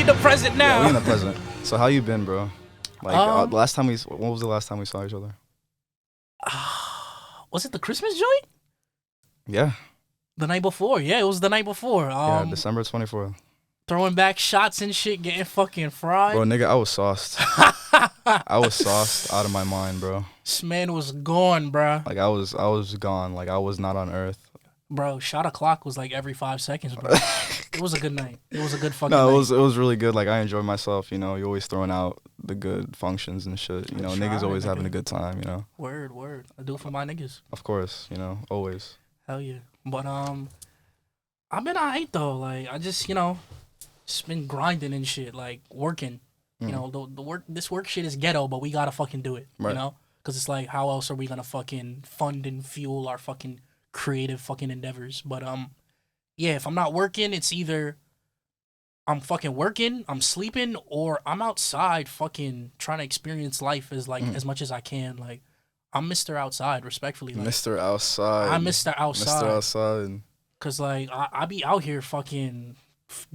in the present now. Yeah, we in the present. So how you been, bro? Like when was the last time we saw each other? Was it the Christmas joint? Yeah. The night before. Yeah, it was the night before. Yeah, December 24th. Throwing back shots and shit, getting fucking fried. Bro, nigga, I was sauced. I was sauced out of my mind, bro. This man was gone, bro. Like I was gone. Like I was not on earth. Bro, shot o'clock was like every 5 seconds, bro. It was a good night. It was a good fucking night. No, it was really good. Like I enjoyed myself, you know. You're always throwing out the good functions and shit. You know, niggas always having a good time, you know. Word. I do it for my niggas. Of course, you know, always. Hell yeah. But I've been alright though. Like I just, you know, just been grinding and shit, like working. You know, this work shit is ghetto, but we gotta fucking do it. Right. You know, because it's like, how else are we gonna fucking fund and fuel our fucking creative fucking endeavors? But yeah, if I'm not working, it's either I'm fucking working, I'm sleeping, or I'm outside fucking trying to experience life as like as much as I can. Like I'm Mr. Outside, respectfully. Like, Mr. Outside. I'm Mr. Outside. Mr. Outside. Cause like I be out here fucking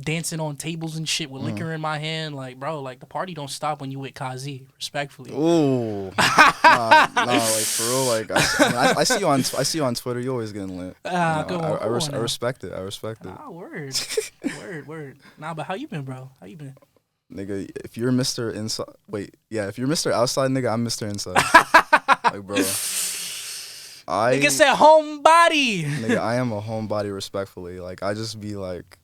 dancing on tables and shit with liquor in my hand. Like, bro, like the party don't stop when you with Kazi, respectfully. Ooh. nah, like for real. Like I see you on Twitter. You always getting lit. I respect it. I respect it. Ah, word. word. Nah, but how you been, bro? How you been? Nigga, if you're Mr. Inside, if you're Mr. Outside, nigga, I'm Mr. Inside. Like, bro. Nigga said homebody. Nigga, I am a homebody, respectfully. Like, I just be like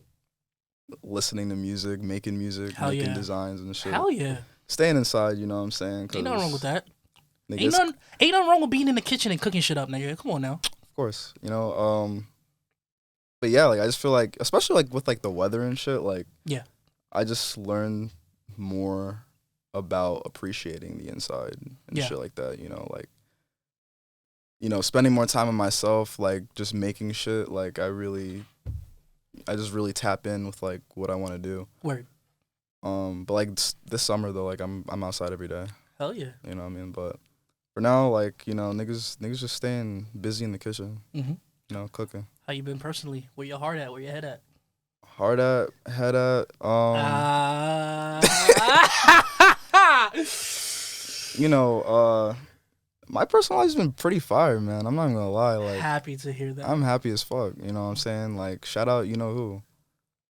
listening to music, making music, making designs and shit. Hell yeah. Staying inside, you know what I'm saying? Ain't nothing wrong with that. Nigga, ain't nothing wrong with being in the kitchen and cooking shit up, nigga. Come on now. Of course, you know. But yeah, like I just feel like, especially like with like the weather and shit, like I just learned more about appreciating the inside and shit like that. You know, like, you know, spending more time with myself, like just making shit. Like I just really tap in with like what I want to do. Word. But like this summer though, like I'm outside every day. Hell yeah. You know what I mean? But for now, like, you know, niggas just staying busy in the kitchen. Mm-hmm. You know, cooking. How you been personally? Where your heart at? Where your head at? Heart at, head at. You know, my personal life's been pretty fire, man. I'm not gonna lie. Like, happy to hear that. I'm happy as fuck. You know what I'm saying? Like, shout out, you know who.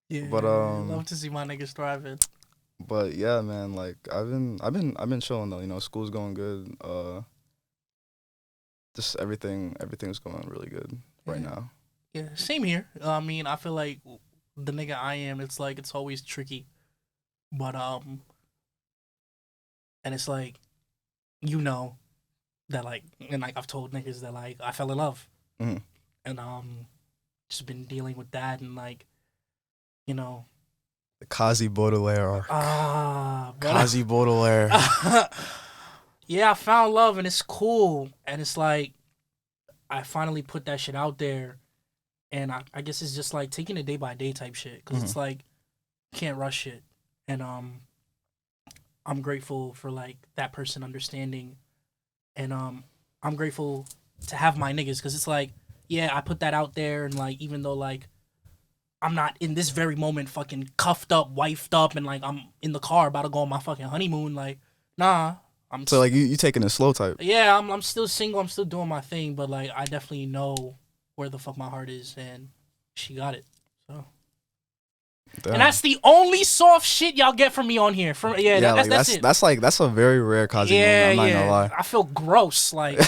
Yeah. But love to see my niggas thriving. But yeah, man. Like, I've been chilling though. You know, school's going good. Just everything's going really good right now. Yeah, same here. I mean, I feel like the nigga I am, it's like it's always tricky, but and it's like, you know, that like, and like I've told niggas that like I fell in love, and just been dealing with that and like, you know, the Kazi Baudelaire arc. Kazi Baudelaire. Yeah, I found love and it's cool, and it's like I finally put that shit out there, and I guess it's just like taking it day by day type shit, because it's like you can't rush shit, and I'm grateful for like that person understanding, and I'm grateful to have my niggas, because it's like, yeah, I put that out there, and like even though like I'm not in this very moment fucking cuffed up, wifed up, and like I'm in the car about to go on my fucking honeymoon, like nah. So like you taking it slow type? Yeah, I'm still single. I'm still doing my thing, but like I definitely know where the fuck my heart is, and she got it. So, and that's the only soft shit y'all get from me on here. That's it. That's a very rare Kazi moment. I'm not gonna lie. I feel gross. Like,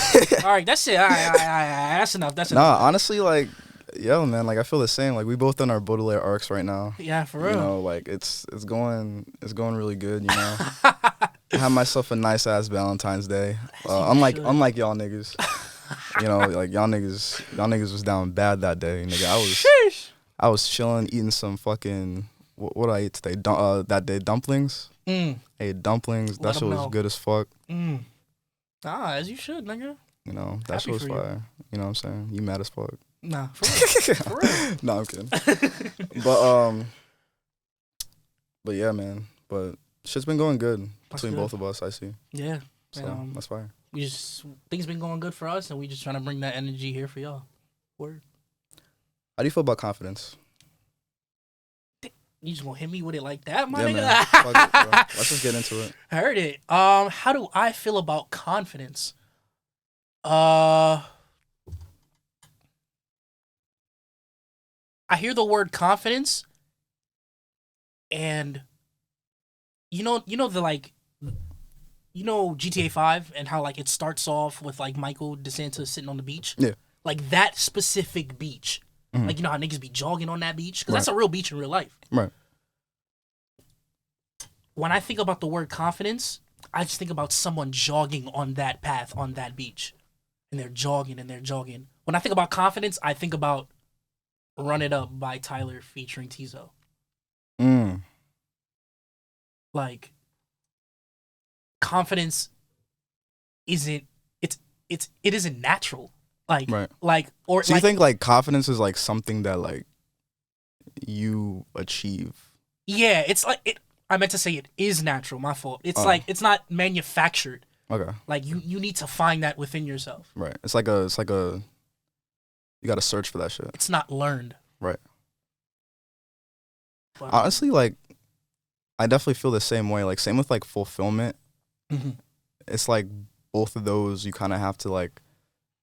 all right, that's it. All right, that's enough. That's enough. Nah, honestly, like, yo, man, like I feel the same. Like we both done our Baudelaire arcs right now. Yeah, for real. You know, like it's going really good. You know. I had myself a nice ass Valentine's Day. Unlike y'all niggas, you know, like y'all niggas was down bad that day. Nigga, I was chilling, eating some fucking what I ate today. That day dumplings. I ate dumplings. That shit was good as fuck. As you should, nigga. You know that shit was fire. You know what I'm saying? You mad as fuck? Nah, for real. No, I'm kidding. But yeah, man. But shit's been going good between both of us, I see. Yeah. So that's fire. Things been going good for us, and we just trying to bring that energy here for y'all. Word. How do you feel about confidence? You just gonna hit me with it like that, my Yeah, nigga? man. Fuck it, bro. Let's just get into it. Heard it. How do I feel about confidence? I hear the word confidence, and GTA 5 and how like it starts off with like Michael DeSantis sitting on the beach. Yeah. Like that specific beach. Mm-hmm. Like, you know how niggas be jogging on that beach? Because Right. that's a real beach in real life. Right. When I think about the word confidence, I just think about someone jogging on that path on that beach. And they're jogging and they're jogging. When I think about confidence, I think about Run It Up by Tyler featuring Tizo. Like, confidence isn't it isn't natural. Like, right. Like, or so you think like confidence is like something that like you achieve? Yeah, it's like it. I meant to say it is natural. My fault. It's like it's not manufactured. Okay. Like you need to find that within yourself. Right. It's like a you gotta search for that shit. It's not learned. Right. But, honestly, like I definitely feel the same way. Like same with like fulfillment. Mm-hmm. It's like both of those you kind of have to like.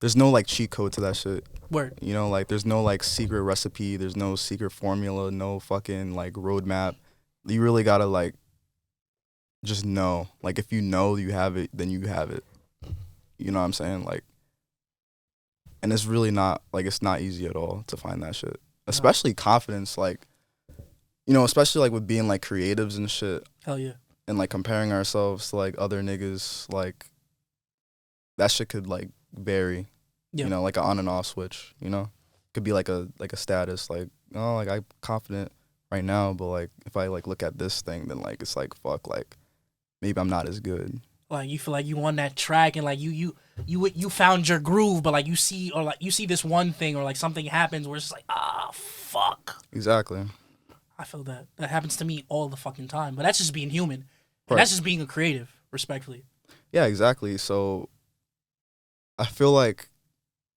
There's no like cheat code to that shit. Word. You know, like there's no like secret recipe. There's no secret formula. No fucking like roadmap. You really gotta like just know. Like if you know you have it, then you have it. You know what I'm saying? Like, and it's really not like it's not easy at all to find that shit. Especially confidence, like, you know, especially like with being like creatives and shit. Hell yeah. And like comparing ourselves to like other niggas, like that shit could like vary. Yeah. You know, like an on and off switch, you know? Could be like a status, like, oh, like I'm confident right now, but like if I like look at this thing, then like it's like fuck, like maybe I'm not as good. Like you feel like you on that track and like you found your groove, but like you see this one thing or like something happens where it's just like fuck. Exactly. I feel that happens to me all the fucking time, but that's just being human. And Right. that's just being a creative, respectfully. Yeah, exactly. So I feel like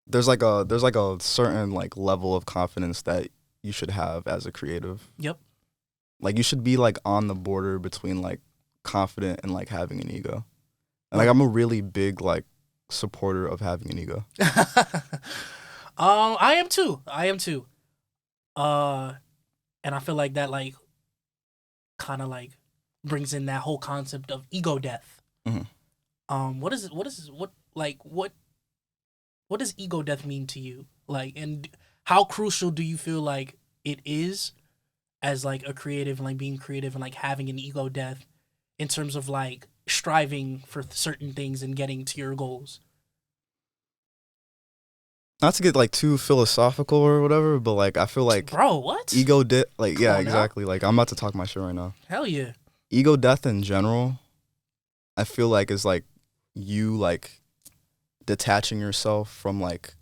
there's like a certain like level of confidence that you should have as a creative. Yep. Like you should be like on the border between like confident and like having an ego. And like I'm a really big like supporter of having an ego. I am too. And I feel like that like kind of like brings in that whole concept of ego death. Mm-hmm. What does ego death mean to you? Like, and how crucial do you feel like it is as like a creative and like being creative and like having an ego death in terms of like striving for certain things and getting to your goals? Not to get like too philosophical or whatever, but like I feel like bro, what? Ego death, like yeah, exactly. Now? Like I'm about to talk my shit right now. Hell yeah. Ego death in general, I feel like is like you like detaching yourself from like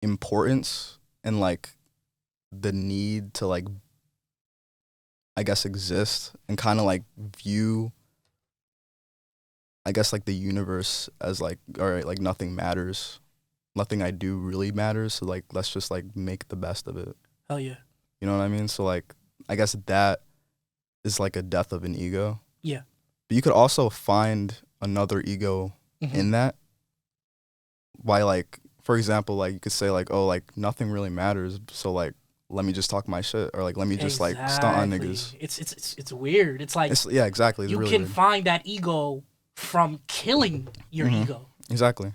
importance and like the need to like I guess exist and kind of like view I guess like the universe as like all right, like nothing matters. Nothing I do really matters, so like let's just like make the best of it. Hell yeah. You know what I mean? So like I guess that is like a death of an ego. Yeah. But you could also find another ego in that. By like, for example, like you could say like, oh, like nothing really matters, so like let me just talk my shit, or like let me just like stunt on niggas. It's weird. It's like yeah, exactly. It's you really can weird. find that ego from killing your ego. Exactly.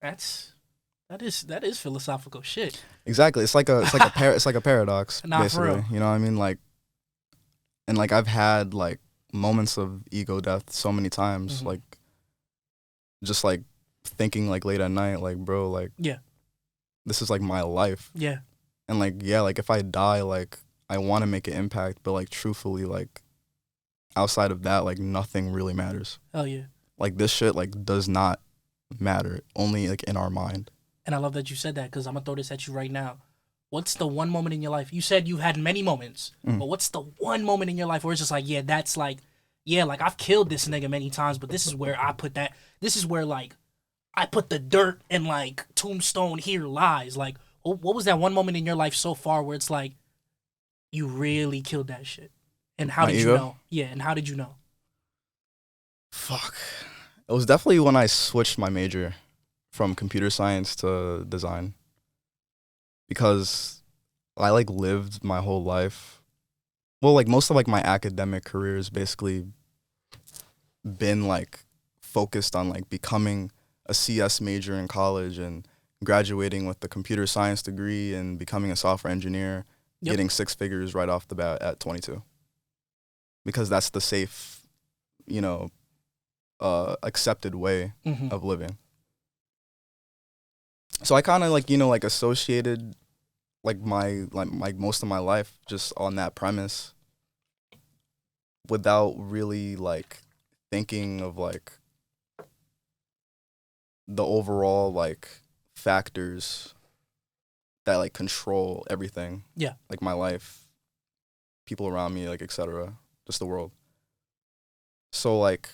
That is philosophical shit. Exactly. It's like a paradox, Nah, basically. for real. You know what I mean? Like, and like I've had like moments of ego death so many times, like just like thinking like late at night, like bro, like yeah, this is like my life. Yeah. And like yeah, like if I die, like I want to make an impact, but like truthfully, like outside of that, like nothing really matters. Hell yeah. Like this shit like does not matter, only like in our mind. And I love that you said that, because I'm gonna throw this at you right now. What's the one moment in your life? You said you had many moments, but what's the one moment in your life where it's just like, yeah, that's like, yeah, like I've killed this nigga many times, but this is where I put that. This is where like I put the dirt and like tombstone here lies. Like, what was that one moment in your life so far where it's like, you really killed that shit? And how My did ego? you know? Yeah, and how did you know? Fuck. It was definitely when I switched my major from computer science to design, because I like lived my whole life. Well, like most of like my academic career has basically been like focused on like becoming a CS major in college and graduating with the computer science degree and becoming a software engineer, getting 6 figures right off the bat at 22. Because that's the safe, you know, accepted way of living. So I kind of like, you know, like associated like my like most of my life just on that premise without really like thinking of like the overall like factors that like control everything. Yeah. Like my life, people around me, like etc. Just the world. So like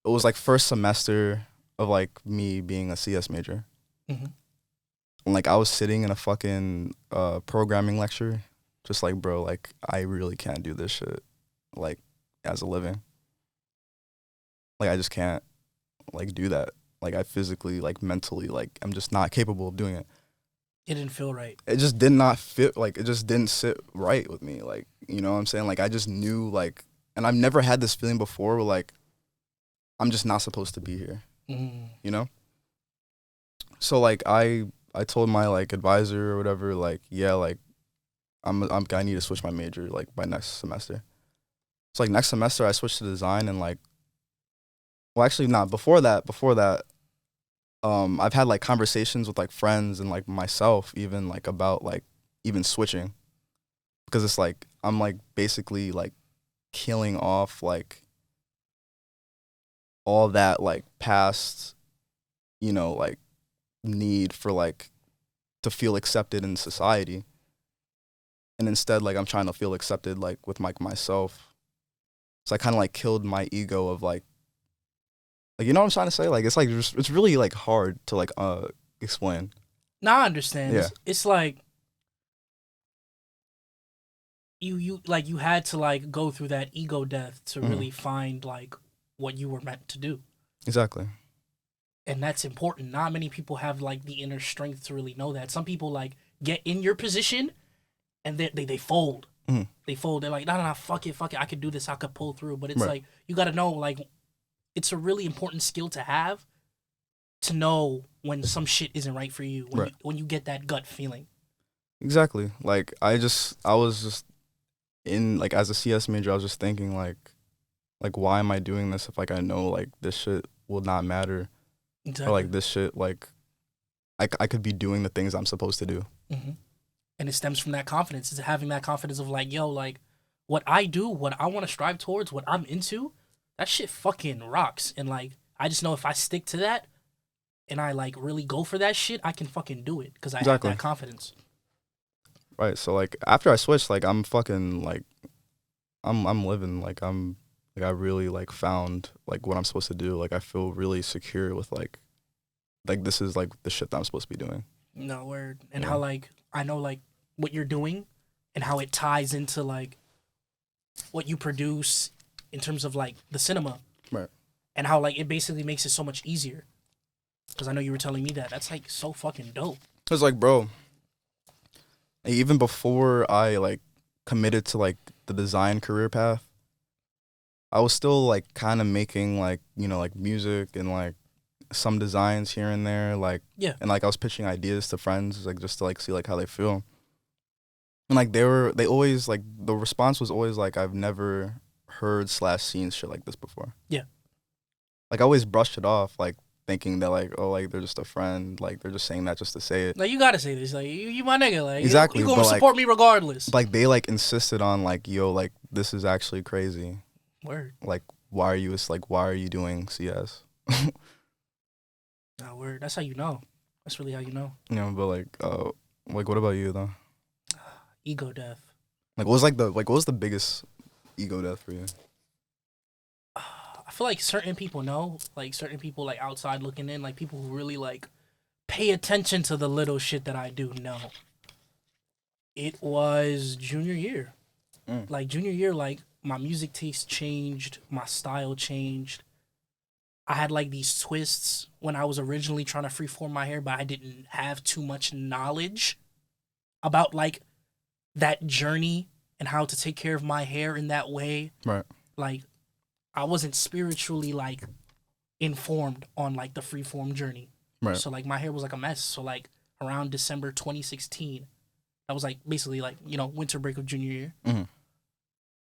it was like first semester of like me being a CS major. And like I was sitting in a fucking programming lecture, just like, bro, like I really can't do this shit like as a living. Like I just can't like do that. Like I physically, like mentally, like I'm just not capable of doing it. It didn't feel right. It just did not fit, like it just didn't sit right with me. Like, you know what I'm saying? Like I just knew like, and I've never had this feeling before where like I'm just not supposed to be here. You know? So like I told my like advisor or whatever, like, yeah, like I need to switch my major like by next semester. So like next semester I switched to design and like, well actually not, before that, I've had like conversations with like friends and like myself even like about like even switching, because it's like I'm like basically like killing off like all that like past, you know, like need for like to feel accepted in society, and instead like I'm trying to feel accepted like with like myself. So I kind of like killed my ego of like you know what I'm trying to say? Like it's like it's really like hard to like explain. Now I understand. Yeah. It's like you like you had to like go through that ego death to really find like what you were meant to do. Exactly. And that's important. Not many people have like the inner strength to really know that. Some people like get in your position and they fold. They fold. They're like, no, fuck it. I could do this. I could pull through. But it's like, you got to know, like, it's a really important skill to have, to know when some shit isn't right for you. When you get that gut feeling. Exactly. Like I was just in like as a CS major, I was just thinking like why am I doing this if like I know like this shit will not matter. Exactly. Or like this shit like I could be doing the things I'm supposed to do. And it stems from that confidence. It's having that confidence of like, yo, like what I do, what I want to strive towards, what I'm into, that shit fucking rocks. And like I just know if I stick to that and I like really go for that shit, I can fucking do it because I have that confidence. Right. So like after I switched, like I'm fucking like I'm living like I really like found like what I'm supposed to do. Like I feel really secure with like this is like the shit that I'm supposed to be doing. No word. And how like I know like what you're doing and how it ties into like what you produce in terms of like the cinema. Right. And how like it basically makes it so much easier. Because I know you were telling me that. That's like so fucking dope. It's like, bro, even before I like committed to like the design career path, I was still like kind of making like, you know, like music and like some designs here and there, like, and like I was pitching ideas to friends like just to like see like how they feel. And like they always like, the response was always like, I've never heard / seen shit like this before. Yeah. Like I always brushed it off, like thinking that like, oh, like they're just a friend, like they're just saying that just to say it. Like you gotta say this, like you my nigga, like exactly, you gonna support me regardless. Like they like insisted on like, yo, like this is actually crazy. Word. Like why are you doing CS? Nah, word. That's how you know. That's really how you know. Yeah, but like what about you though? Ego death. Like what was the biggest ego death for you? I feel like certain people know, like certain people like outside looking in, like people who really like pay attention to the little shit that I do know. It was junior year. Like junior year, like my music taste changed, my style changed. I had like these twists when I was originally trying to freeform my hair, but I didn't have too much knowledge about like that journey and how to take care of my hair in that way. Right. Like I wasn't spiritually like informed on like the freeform journey. Right. So like my hair was like a mess. So like around December 2016, that was like basically like, you know, winter break of junior year. Mm-hmm.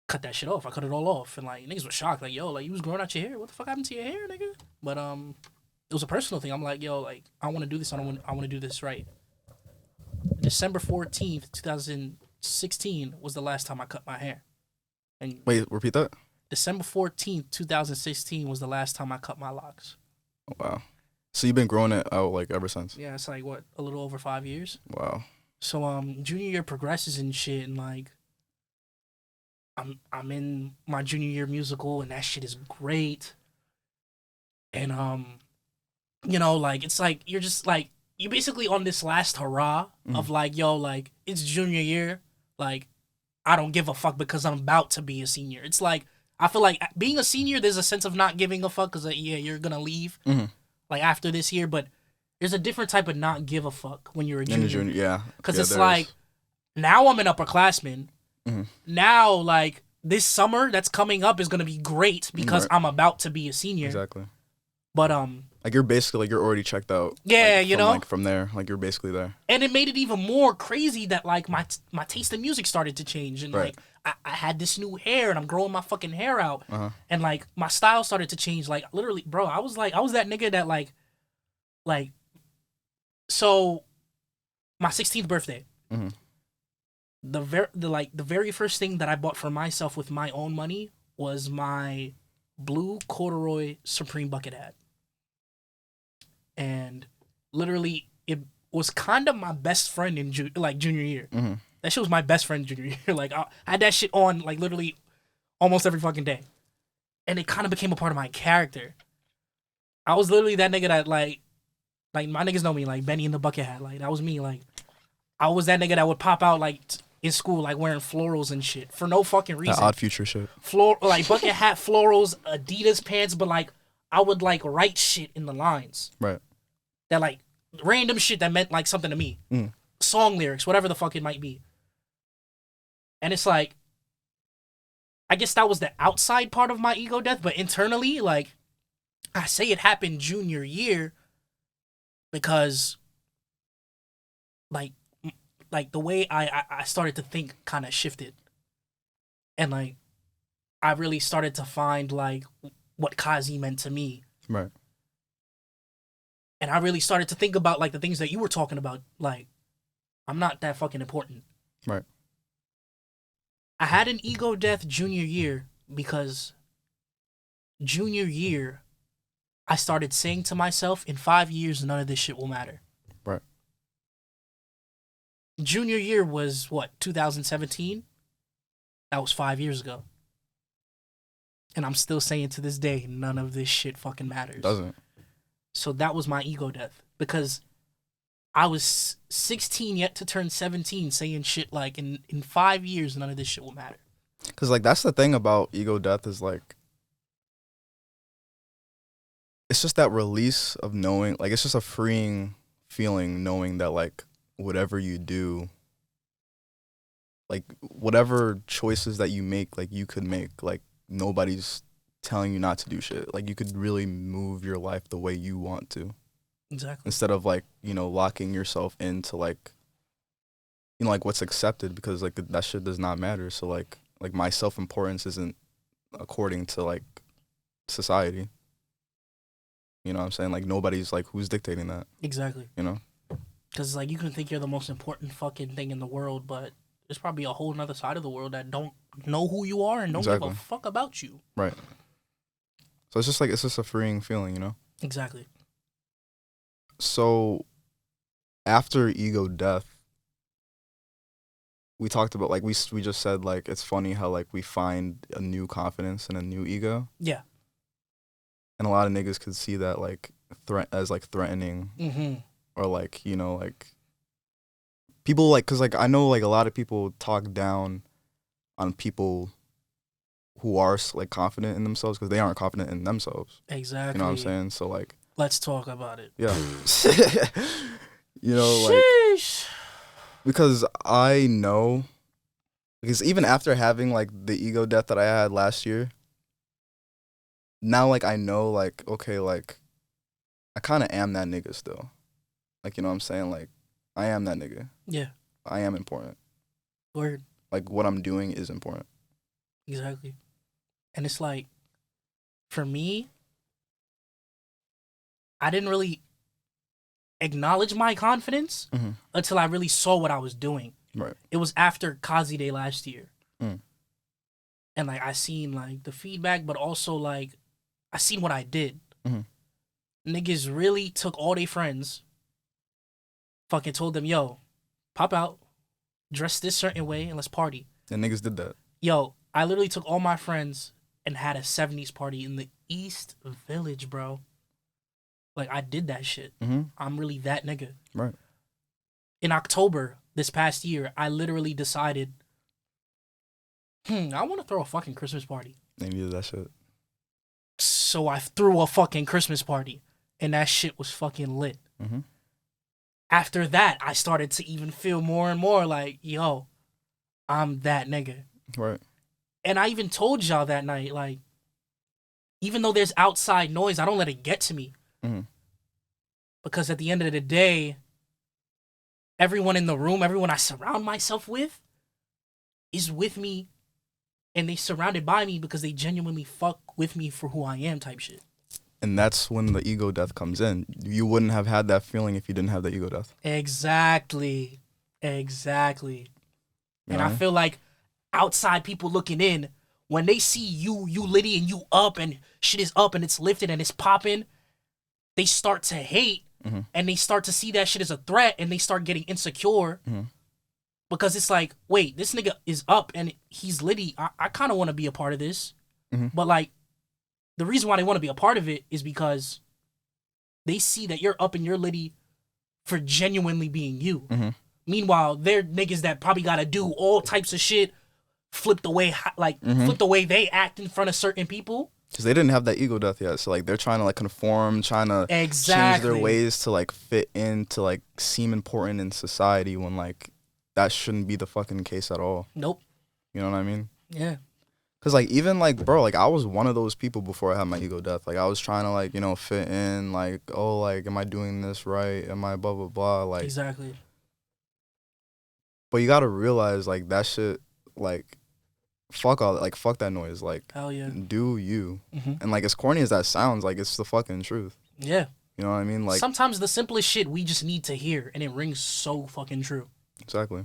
Cut that shit off. I cut it all off. And like niggas were shocked. Like, yo, like you was growing out your hair. What the fuck happened to your hair, nigga? But it was a personal thing. I'm like, yo, like I want to do this. I want to do this right. December 14th, 2016 was the last time I cut my hair. And wait, repeat that. December 14th, 2016 was the last time I cut my locks. Oh, wow. So you've been growing it out like ever since? Yeah, it's like what, a little over 5 years. Wow. So junior year progresses and shit, and like I'm in my junior year musical, and that shit is great. And you know, like it's like you're just like you basically on this last hurrah of like, yo, like it's junior year, like I don't give a fuck because I'm about to be a senior. It's like I feel like being a senior, there's a sense of not giving a fuck because yeah, you're gonna leave like after this year, but there's a different type of not give a fuck when you're a junior. Yeah, because it's like now I'm an upperclassman. Now like this summer that's coming up is gonna be great because I'm about to be a senior. Exactly. But like you're basically like you're already checked out. Yeah, like, you know, like from there, like you're basically there. And it made it even more crazy that like my taste in music started to change, and like I had this new hair, and I'm growing my fucking hair out, and like my style started to change. Like literally, bro, I was that nigga that like so my 16th birthday. The very first thing that I bought for myself with my own money was my blue corduroy Supreme bucket hat. And literally, it was kind of my best friend in junior year. That shit was my best friend junior year. Like I had that shit on like literally almost every fucking day, and it kind of became a part of my character. I was literally that nigga that like my niggas know me, like Benny in the bucket hat. Like that was me. Like I was that nigga that would pop out like in school like wearing florals and shit for no fucking reason. That Odd Future shit. Like bucket hat, florals, Adidas pants, but like I would like write shit in the lines. Right. That like random shit that meant like something to me. Song lyrics, whatever the fuck it might be. And it's like, I guess that was the outside part of my ego death, but internally, like, I say it happened junior year because like the way I started to think kind of shifted. And like I really started to find like what Kazi meant to me. Right. And I really started to think about like the things that you were talking about. Like, I'm not that fucking important. Right. I had an ego death junior year because junior year, I started saying to myself, in 5 years, none of this shit will matter. Right. Junior year was what, 2017? That was 5 years ago. And I'm still saying to this day, none of this shit fucking matters. Doesn't. So that was my ego death because I was 16 yet to turn 17 saying shit like in 5 years, none of this shit will matter. Because like that's the thing about ego death is like, it's just that release of knowing, like it's just a freeing feeling knowing that like whatever you do, like whatever choices that you make, like you could make, like nobody's telling you not to do shit. Like you could really move your life the way you want to. Exactly. Instead of like, you know, locking yourself into like, you know, like what's accepted, because like that shit does not matter. So like my self-importance isn't according to like society. You know what I'm saying? Like nobody's like, who's dictating that? Exactly. You know? Because like you can think you're the most important fucking thing in the world, but there's probably a whole nother side of the world that don't know who you are and don't give a fuck about you. Right. So it's just a freeing feeling, you know? Exactly. So after ego death, we talked about like we just said like it's funny how like we find a new confidence and a new ego. Yeah. And a lot of niggas could see that like as like threatening, or like, you know, like people like, cause like I know like a lot of people talk down on people who are like confident in themselves because they aren't confident in themselves. Exactly. You know what I'm saying? So like, let's talk about it. Yeah. You know, like, because I know, because even after having like the ego death that I had last year, now like I know like, okay, like I kind of am that nigga still. Like, you know what I'm saying? Like, I am that nigga. Yeah. I am important. Word. Like, what I'm doing is important. Exactly. And it's like, for me, I didn't really acknowledge my confidence until I really saw what I was doing. Right. It was after Kazi Day last year. Mm. And like, I seen like the feedback, but also like, I seen what I did. Niggas really took all their friends, fucking told them, yo, pop out, dress this certain way, and let's party. And niggas did that. Yo, I literally took all my friends and had a 70s party in the East Village, bro. Like, I did that shit. I'm really that nigga. Right. In October this past year, I literally decided, I want to throw a fucking Christmas party. And you did that shit. So I threw a fucking Christmas party, and that shit was fucking lit. After that, I started to even feel more and more like, yo, I'm that nigga. Right. And I even told y'all that night, like, even though there's outside noise, I don't let it get to me. Because at the end of the day, everyone in the room, everyone I surround myself with is with me, and they surrounded by me because they genuinely fuck with me for who I am type shit. And that's when the ego death comes in. You wouldn't have had that feeling if you didn't have the ego death. Exactly. And I feel like outside people looking in, when they see you litty and you up and shit is up and it's lifted and it's popping, they start to hate and they start to see that shit as a threat and they start getting insecure because it's like, wait, this nigga is up and he's litty. I kind of want to be a part of this. But like, the reason why they want to be a part of it is because they see that you're up and you're litty for genuinely being you. Meanwhile, they're niggas that probably got to do all types of shit, flip the way they act in front of certain people. Because they didn't have that ego death yet. So, like, they're trying to, like, conform, trying to change their ways to, like, fit in, to, like, seem important in society when, like, that shouldn't be the fucking case at all. Nope. You know what I mean? Yeah. Because, like, even, like, bro, like, I was one of those people before I had my ego death. Like, I was trying to, like, you know, fit in, like, oh, like, am I doing this right? Am I blah, blah, blah? Like, exactly. But you got to realize, like, that shit, like, fuck all that. Like, fuck that noise. Like, hell yeah. Do you. And, like, as corny as that sounds, like, it's the fucking truth. Yeah. You know what I mean? Like, sometimes the simplest shit we just need to hear, and it rings so fucking true. Exactly.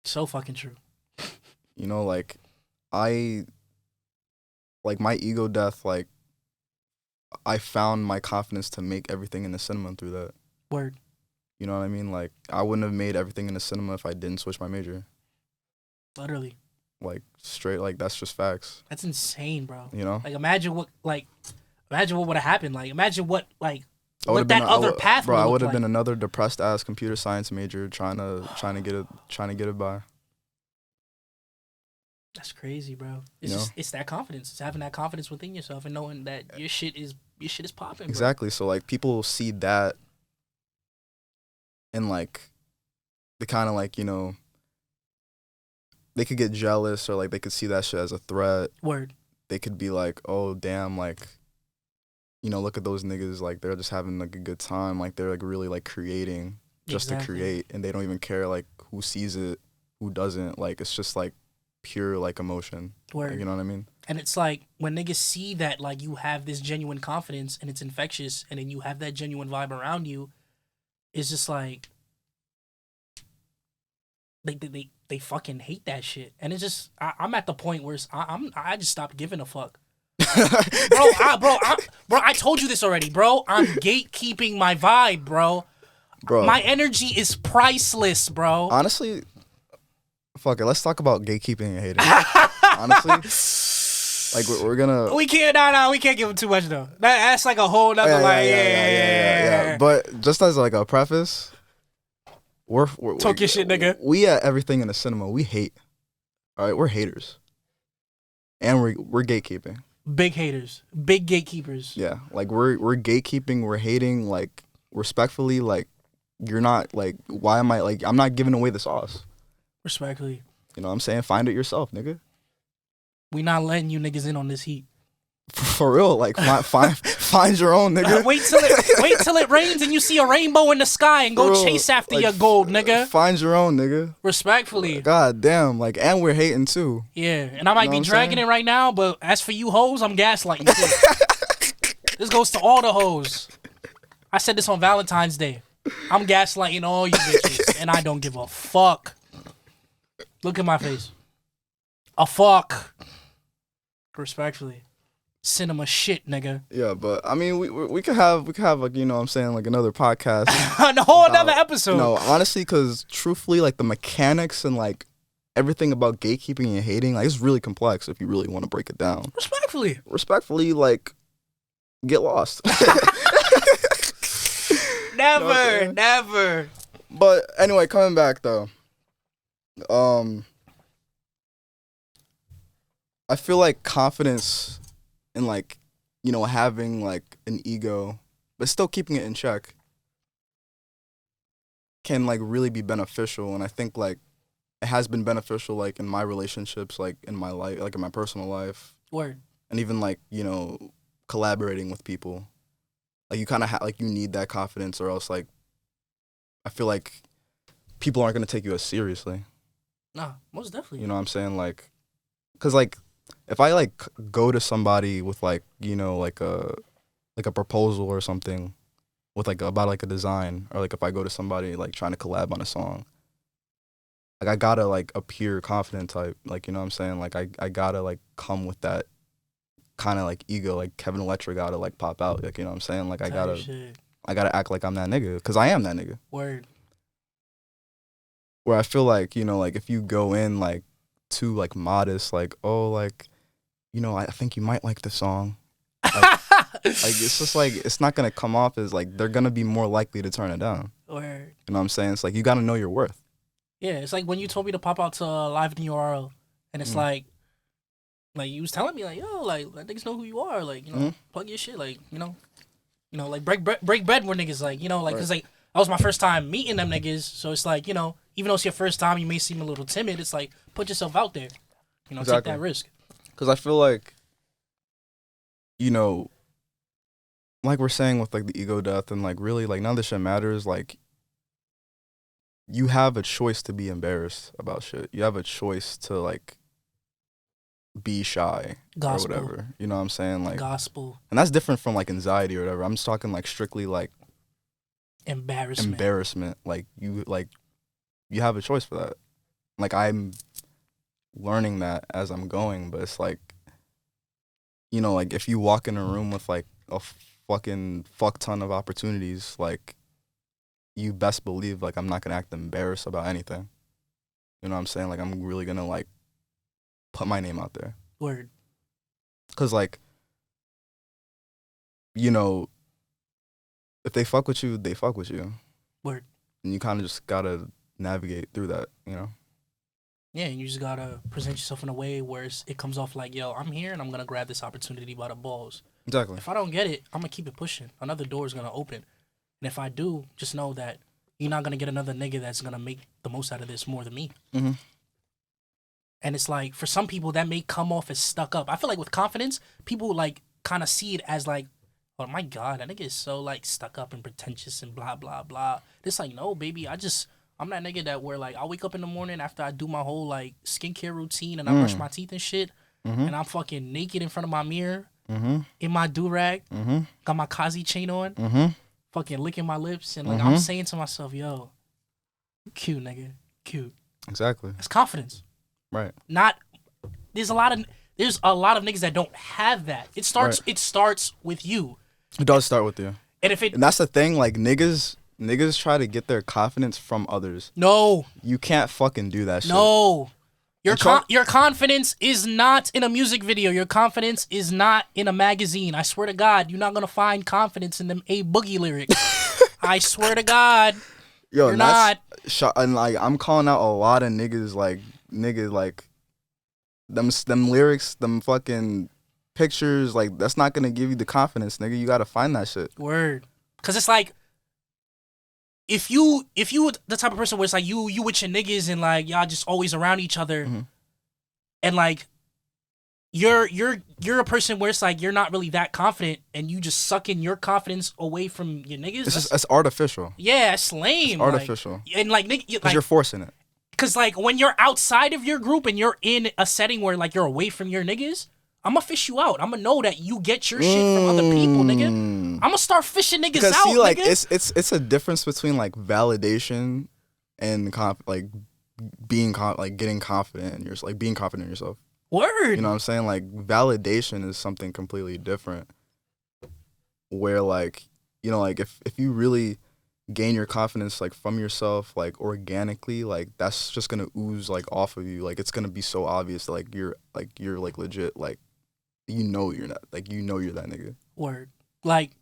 So fucking true. You know, like, my ego death, like, I found my confidence to make everything in the cinema through that. Word. You know what I mean? Like, I wouldn't have made everything in the cinema if I didn't switch my major. Literally. Like, straight, like, that's just facts. That's insane, bro. You know? Like, imagine what would have happened. Like, imagine what that other path would have I would have been another depressed ass computer science major trying to get it by. That's crazy, bro. It's that confidence. It's having that confidence within yourself and knowing that your shit is popping. Exactly. Bro. So, like, people see that and, like, they kind of, like, you know, they could get jealous or, like, they could see that shit as a threat. Word. They could be like, oh, damn, like, you know, look at those niggas, like, they're just having, like, a good time. Like, they're, like, really, like, creating just to create. And they don't even care, like, who sees it, who doesn't. Like, it's just, like, pure, like, emotion. Word. Like, you know what I mean? And it's like, when niggas see that, like, you have this genuine confidence and it's infectious and then you have that genuine vibe around you, it's just like, they fucking hate that shit. And it's just, I'm at the point where I just stopped giving a fuck. I told you this already, bro. I'm gatekeeping my vibe, bro. My energy is priceless, bro. Honestly, fuck it. Let's talk about gatekeeping and hating. Honestly, like, we're gonna. We can't give him too much though. That's like a whole nother yeah. But just as like a preface, we're talk your shit, nigga. We at Everything in the Cinema, we hate. All right, we're haters, and we're gatekeeping. Big haters, big gatekeepers. Yeah, like we're gatekeeping, we're hating, like respectfully, like you're not like why am I like I'm not giving away the sauce. Respectfully. You know what I'm saying? Find it yourself, nigga. We not letting you niggas in on this heat. For real, like find your own, nigga. Wait till it rains and you see a rainbow in the sky and go chase after like, your gold, nigga. Find your own, nigga. Respectfully. God damn, like, and we're hating too. Yeah, and I might be dragging it right now, but as for you hoes, I'm gaslighting too. This goes to all the hoes. I said this on Valentine's Day. I'm gaslighting all you bitches, and I don't give a fuck. Look at my face. A fuck. Respectfully. Cinema shit, nigga. Yeah, but I mean, we could have like, you know what I'm saying, like another podcast. A whole another episode. No, honestly, because truthfully, like the mechanics and like everything about gatekeeping and hating, like it's really complex if you really want to break it down. Respectfully, like get lost. Never. But anyway, coming back though, I feel like confidence in like, you know, having like an ego, but still keeping it in check can like really be beneficial. And I think like it has been beneficial like in my relationships, like in my life, like in my personal life. Word. And even like, you know, collaborating with people. Like you kind of like you need that confidence or else like I feel like people aren't going to take you as seriously. Nah, most definitely. You know what I'm saying? Like, because like if I like go to somebody with like, you know, like a proposal or something with like about like a design, or like if I go to somebody like trying to collab on a song, like I gotta like appear confident type, like, you know what I'm saying? Like I gotta like come with that kind of like ego, like Kevin Electra gotta like pop out, like, you know what I'm saying? Like I gotta act like I'm that nigga, because I am that nigga. Word. Where I feel like, you know, like if you go in like too like modest, like, oh, like, you know, I think you might like the song. Like, it's just like, it's not gonna come off as like, they're gonna be more likely to turn it down. Word. You know what I'm saying? It's like, you gotta know your worth. Yeah, it's like when you told me to pop out to Live in URL, and it's like you was telling me like, yo, like let niggas know who you are, like, you know, plug your shit, like, you know, like break bread with niggas, like, you know, like, cause like that was my first time meeting them niggas, so it's like, you know, even though it's your first time, you may seem a little timid. It's like, put yourself out there, you know, take that risk. Cause I feel like, you know, like we're saying with like the ego death and like really like none of this shit matters. Like you have a choice to be embarrassed about shit. You have a choice to like be shy or whatever. You know what I'm saying? Like gospel. And that's different from like anxiety or whatever. I'm just talking like strictly like embarrassment. Like you have a choice for that. Like I'm learning that as I'm going, but it's like, you know, like if you walk in a room with like a fucking fuck ton of opportunities, like you best believe like I'm not gonna act embarrassed about anything. You know what I'm saying? Like I'm really gonna like put my name out there. Word. Cause like, you know, if they fuck with you, they fuck with you. Word. And you kind of just gotta navigate through that, you know? Yeah, and you just gotta present yourself in a way where it comes off like, yo, I'm here and I'm gonna grab this opportunity by the balls. Exactly. If I don't get it, I'm gonna keep it pushing. Another door is gonna open. And if I do, just know that you're not gonna get another nigga that's gonna make the most out of this more than me. Mm-hmm. And it's like, for some people, that may come off as stuck up. I feel like with confidence, people like kind of see it as like, oh my God, that nigga is so like stuck up and pretentious and blah, blah, blah. It's like, no, baby, I'm that nigga that where like I wake up in the morning after I do my whole like skincare routine and I brush my teeth and shit, and I'm fucking naked in front of my mirror, in my do-rag, got my Kazi chain on, fucking licking my lips, and like I'm saying to myself, yo, you cute, nigga, cute. Exactly. That's confidence. Right. There's a lot of niggas that don't have that. It starts with you. It does start with you. And that's the thing, like niggas try to get their confidence from others. No. You can't fucking do that shit. No. Your confidence is not in a music video. Your confidence is not in a magazine. I swear to God, you're not gonna find confidence in them A Boogie lyrics. I swear to God. Yo, you're not. And like I'm calling out a lot of niggas like them lyrics, them fucking pictures, like that's not gonna give you the confidence, nigga. You gotta find that shit. Word. Cause it's like if you the type of person where it's like you with your niggas and like y'all just always around each other, and like you're a person where it's like you're not really that confident and you just sucking your confidence away from your niggas. It's artificial. Yeah, it's lame. It's artificial. Like, and like nigga, like, you're forcing it. Cause like when you're outside of your group and you're in a setting where like you're away from your niggas, I'm gonna fish you out. I'm gonna know that you get your shit from other people, nigga. I'm gonna start fishing niggas out, see, like, nigga. It's a difference between like validation and getting confident in yourself, like being confident in yourself. Word. You know what I'm saying? Like validation is something completely different. Where like, you know, like if you really gain your confidence like from yourself, like organically, like that's just gonna ooze like off of you. Like it's gonna be so obvious that like you're legit, like you know you're not, like you know you're that nigga. Word. Like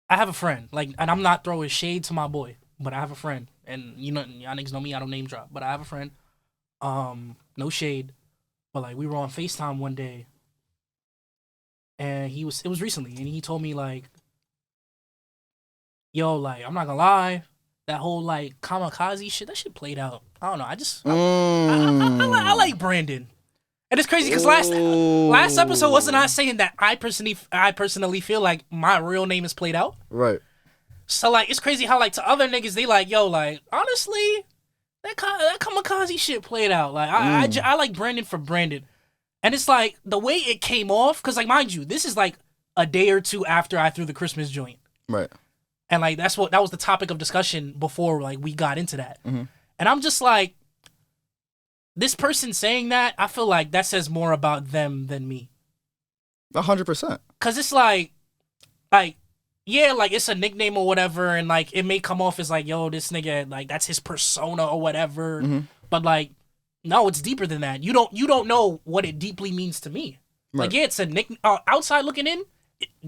I have a friend, like, and I'm not throwing shade to my boy, but I have a friend, and you know y'all niggas know me, I don't name drop, but I have a friend. No shade, but like we were on FaceTime one day, and it was recently, and he told me like, yo, like, I'm not gonna lie, that whole, like, kamikaze shit, that shit played out. I don't know, I like Brandon. And it's crazy, because last episode, wasn't I saying that I personally feel like my real name is played out? Right. So, like, it's crazy how, like, to other niggas, they like, yo, like, honestly, that kamikaze shit played out. Like, I like Brandon for Brandon. And it's like, the way it came off, because, like, mind you, this is, like, a day or two after I threw the Christmas joint. Right. And like that was the topic of discussion before like we got into that. And I'm just like, this person saying that, I feel like that says more about them than me. 100%. Cause it's like yeah, like it's a nickname or whatever, and like it may come off as like, yo, this nigga, like that's his persona or whatever. But like, no, it's deeper than that. You don't know what it deeply means to me. Right. Like, yeah, it's a nickname. Outside looking in,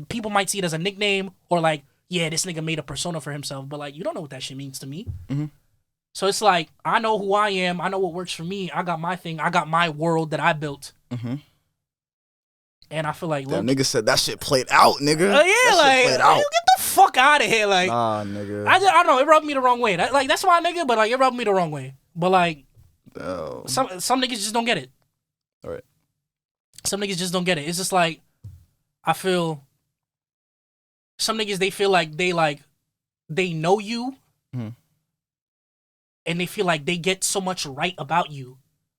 people might see it as a nickname or like, yeah, this nigga made a persona for himself, but like you don't know what that shit means to me. So it's like, I know who I am, I know what works for me, I got my thing, I got my world that I built. And I feel like that nigga said that shit played out, nigga. Yeah, that like shit played out. Get the fuck out of here, like. Nah, nigga. I don't know, it rubbed me the wrong way. That's my nigga, but like it rubbed me the wrong way. But like, some niggas just don't get it. All right. Some niggas just don't get it. It's just like, I feel. Some niggas, they feel like they know you, and they feel like they get so much right about you,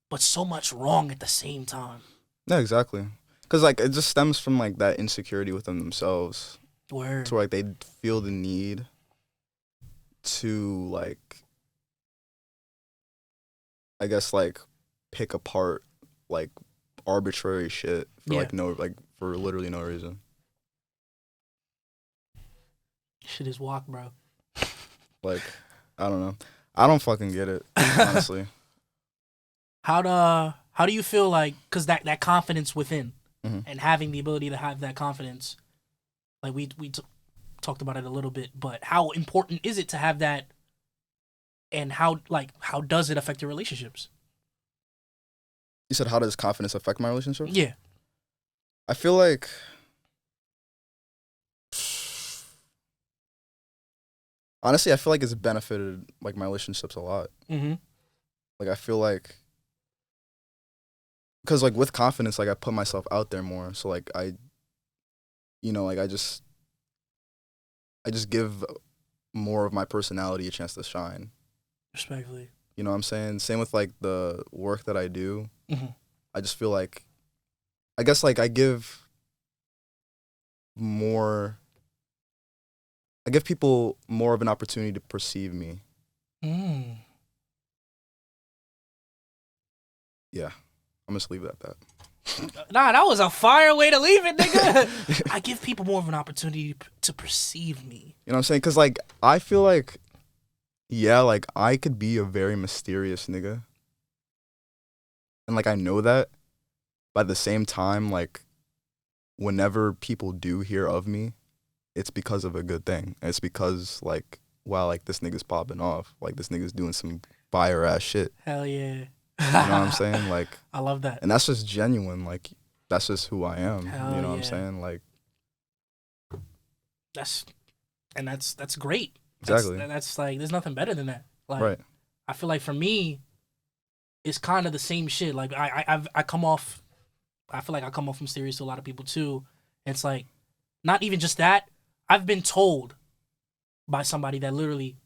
but so much wrong at the same time. Yeah, exactly. Because like it just stems from like that insecurity within themselves. Word. To where like they feel the need to like, I guess like pick apart like arbitrary shit for for literally no reason. Shit is walk, bro. Like, I don't know. I don't fucking get it, honestly. How do you feel like, because that confidence within and having the ability to have that confidence, like we talked about it a little bit, but how important is it to have that, and how does it affect your relationships? You said, how does confidence affect my relationships? Yeah. I feel like honestly, I feel like it's benefited like my relationships a lot. Like I feel like, because like with confidence, like I put myself out there more. So like I just give more of my personality a chance to shine. Respectfully. You know what I'm saying? Same with like the work that I do. I just feel like, I guess like I give people more of an opportunity to perceive me. Yeah, I'm just leave it at that. Nah, that was a fire way to leave it, nigga. I give people more of an opportunity to perceive me. You know what I'm saying? Because like I feel like, yeah, like I could be a very mysterious nigga, and like I know that. But at the same time, like whenever people do hear of me, it's because of a good thing. It's because like, wow, like this nigga's popping off. Like this nigga's doing some fire ass shit. Hell yeah. You know what I'm saying? Like, I love that. And that's just genuine. Like, that's just who I am. Hell you know what I'm saying? Like, that's great. Exactly. That's like, there's nothing better than that. Like, right. I feel like for me, it's kind of the same shit. Like, I come off, I feel like I come off mysterious to a lot of people too. It's like, not even just that. I've been told by somebody that literally,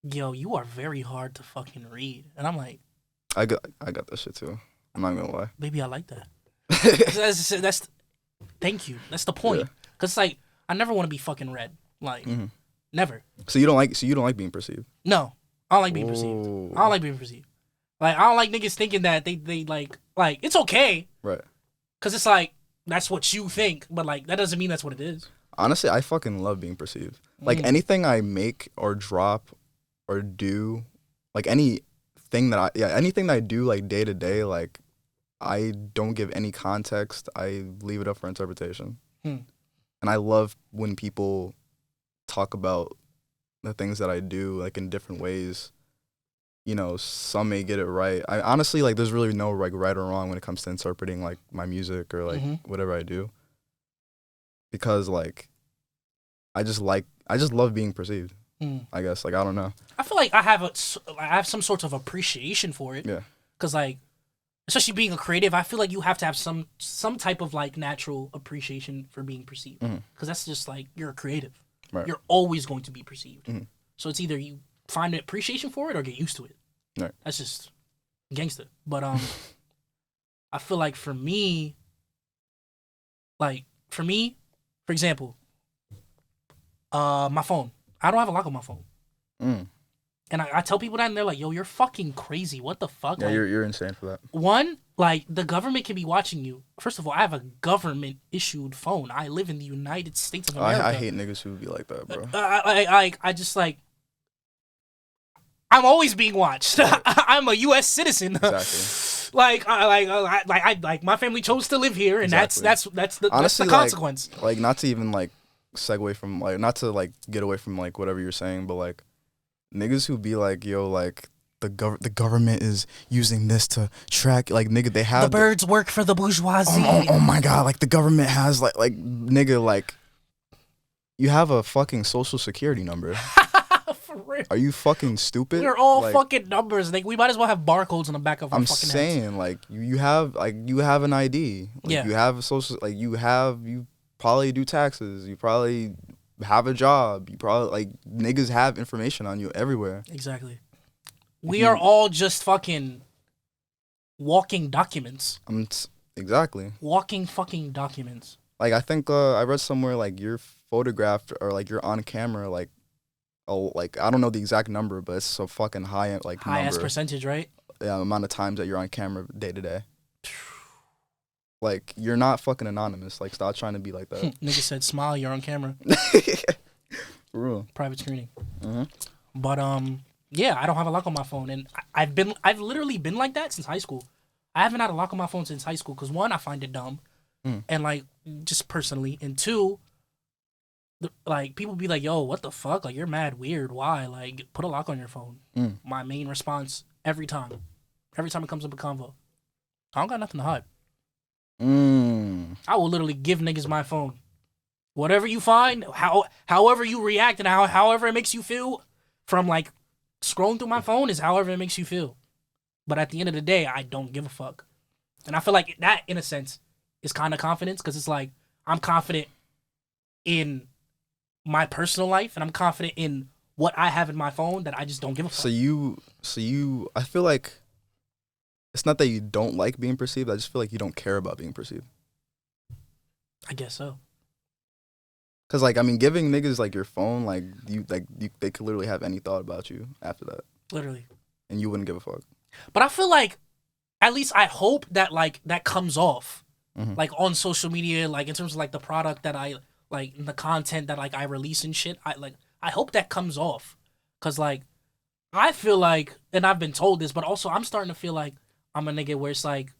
yo, you are very hard to fucking read. And I'm like, I got that shit too. I'm not gonna lie. Baby, I like that. that's thank you. That's the point. Cause it's like, I never want to be fucking read. Like, never. So you don't like being perceived? No, I don't like being perceived. I don't like being perceived. Like, I don't like niggas thinking that they like it's okay. Right. Cause it's like, that's what you think, but like, that doesn't mean that's what it is. Honestly, I fucking love being perceived. Like, anything I make or drop or do, like anything that I do like day to day, like, I don't give any context. I leave it up for interpretation. And I love when people talk about the things that I do, like, in different ways. You know, some may get it right. I honestly, like, there's really no like right or wrong when it comes to interpreting like my music or like whatever I do, because like I just love being perceived. I guess, like, I don't know. I feel like I have some sort of appreciation for it. Yeah. Cause like, especially being a creative, I feel like you have to have some type of like natural appreciation for being perceived. Cause that's just like, you're a creative. Right. You're always going to be perceived. So it's either you find an appreciation for it or get used to it. Right. That's just gangster. But I feel like for me, for example, my phone. I don't have a lock on my phone. And I tell people that, and they're like, yo, you're fucking crazy. What the fuck? Yeah, like, you're insane for that. One, like, the government can be watching you. First of all, I have a government-issued phone. I live in the United States of America. I hate niggas who be like that, bro. I just, like, I'm always being watched. I'm a U.S. citizen. Exactly. like my family chose to live here, and exactly. that's Honestly, the consequence. Like, not to even like segue from like, not to like get away from like whatever you're saying, but like niggas who be like, yo, like the government is using this to track, like, nigga, they have the birds work for the bourgeoisie. Oh my god, like the government has like nigga, like, you have a fucking social security number. For real. Are you fucking stupid? We're all like, fucking numbers. Like, we might as well have barcodes on the back of our fucking heads. I'm saying, like, you have an ID. Like, yeah. You have a social, like, you probably do taxes. You probably have a job. You probably, like, niggas have information on you everywhere. Exactly. We are all just fucking walking documents. Exactly. Walking fucking documents. Like, I think I read somewhere, like, you're photographed or, like, you're on camera, like, like, I don't know the exact number, but it's a fucking high, like, high-ass percentage, right? Yeah, amount of times that you're on camera day to day. Like, you're not fucking anonymous. Like, stop trying to be like that. Nigga said, smile, you're on camera. For real. Private screening. But, yeah, I don't have a lock on my phone. And I've literally been like that since high school. I haven't had a lock on my phone since high school because, one, I find it dumb. And, like, just personally. And two, like, people be like, yo, what the fuck? Like, you're mad weird. Why? Like, put a lock on your phone. My main response every time it comes up a convo, I don't got nothing to hide. I will literally give niggas my phone. Whatever you find, however you react, and however it makes you feel from, like, scrolling through my phone is however it makes you feel. But at the end of the day, I don't give a fuck. And I feel like that, in a sense, is kind of confidence, because it's like, I'm confident in my personal life, and I'm confident in what I have in my phone that I just don't give a fuck. So you, I feel like it's not that you don't like being perceived. I just feel like you don't care about being perceived. I guess so. Cause, like, I mean, giving niggas like your phone, like, they could literally have any thought about you after that. Literally. And you wouldn't give a fuck. But I feel like, at least I hope that, like, that comes off, like, on social media, like, in terms of, like, the product that I, like, the content that, like, I release and shit. I hope that comes off. Cause, like, I feel like, and I've been told this, but also I'm starting to feel like I'm a nigga where it's like,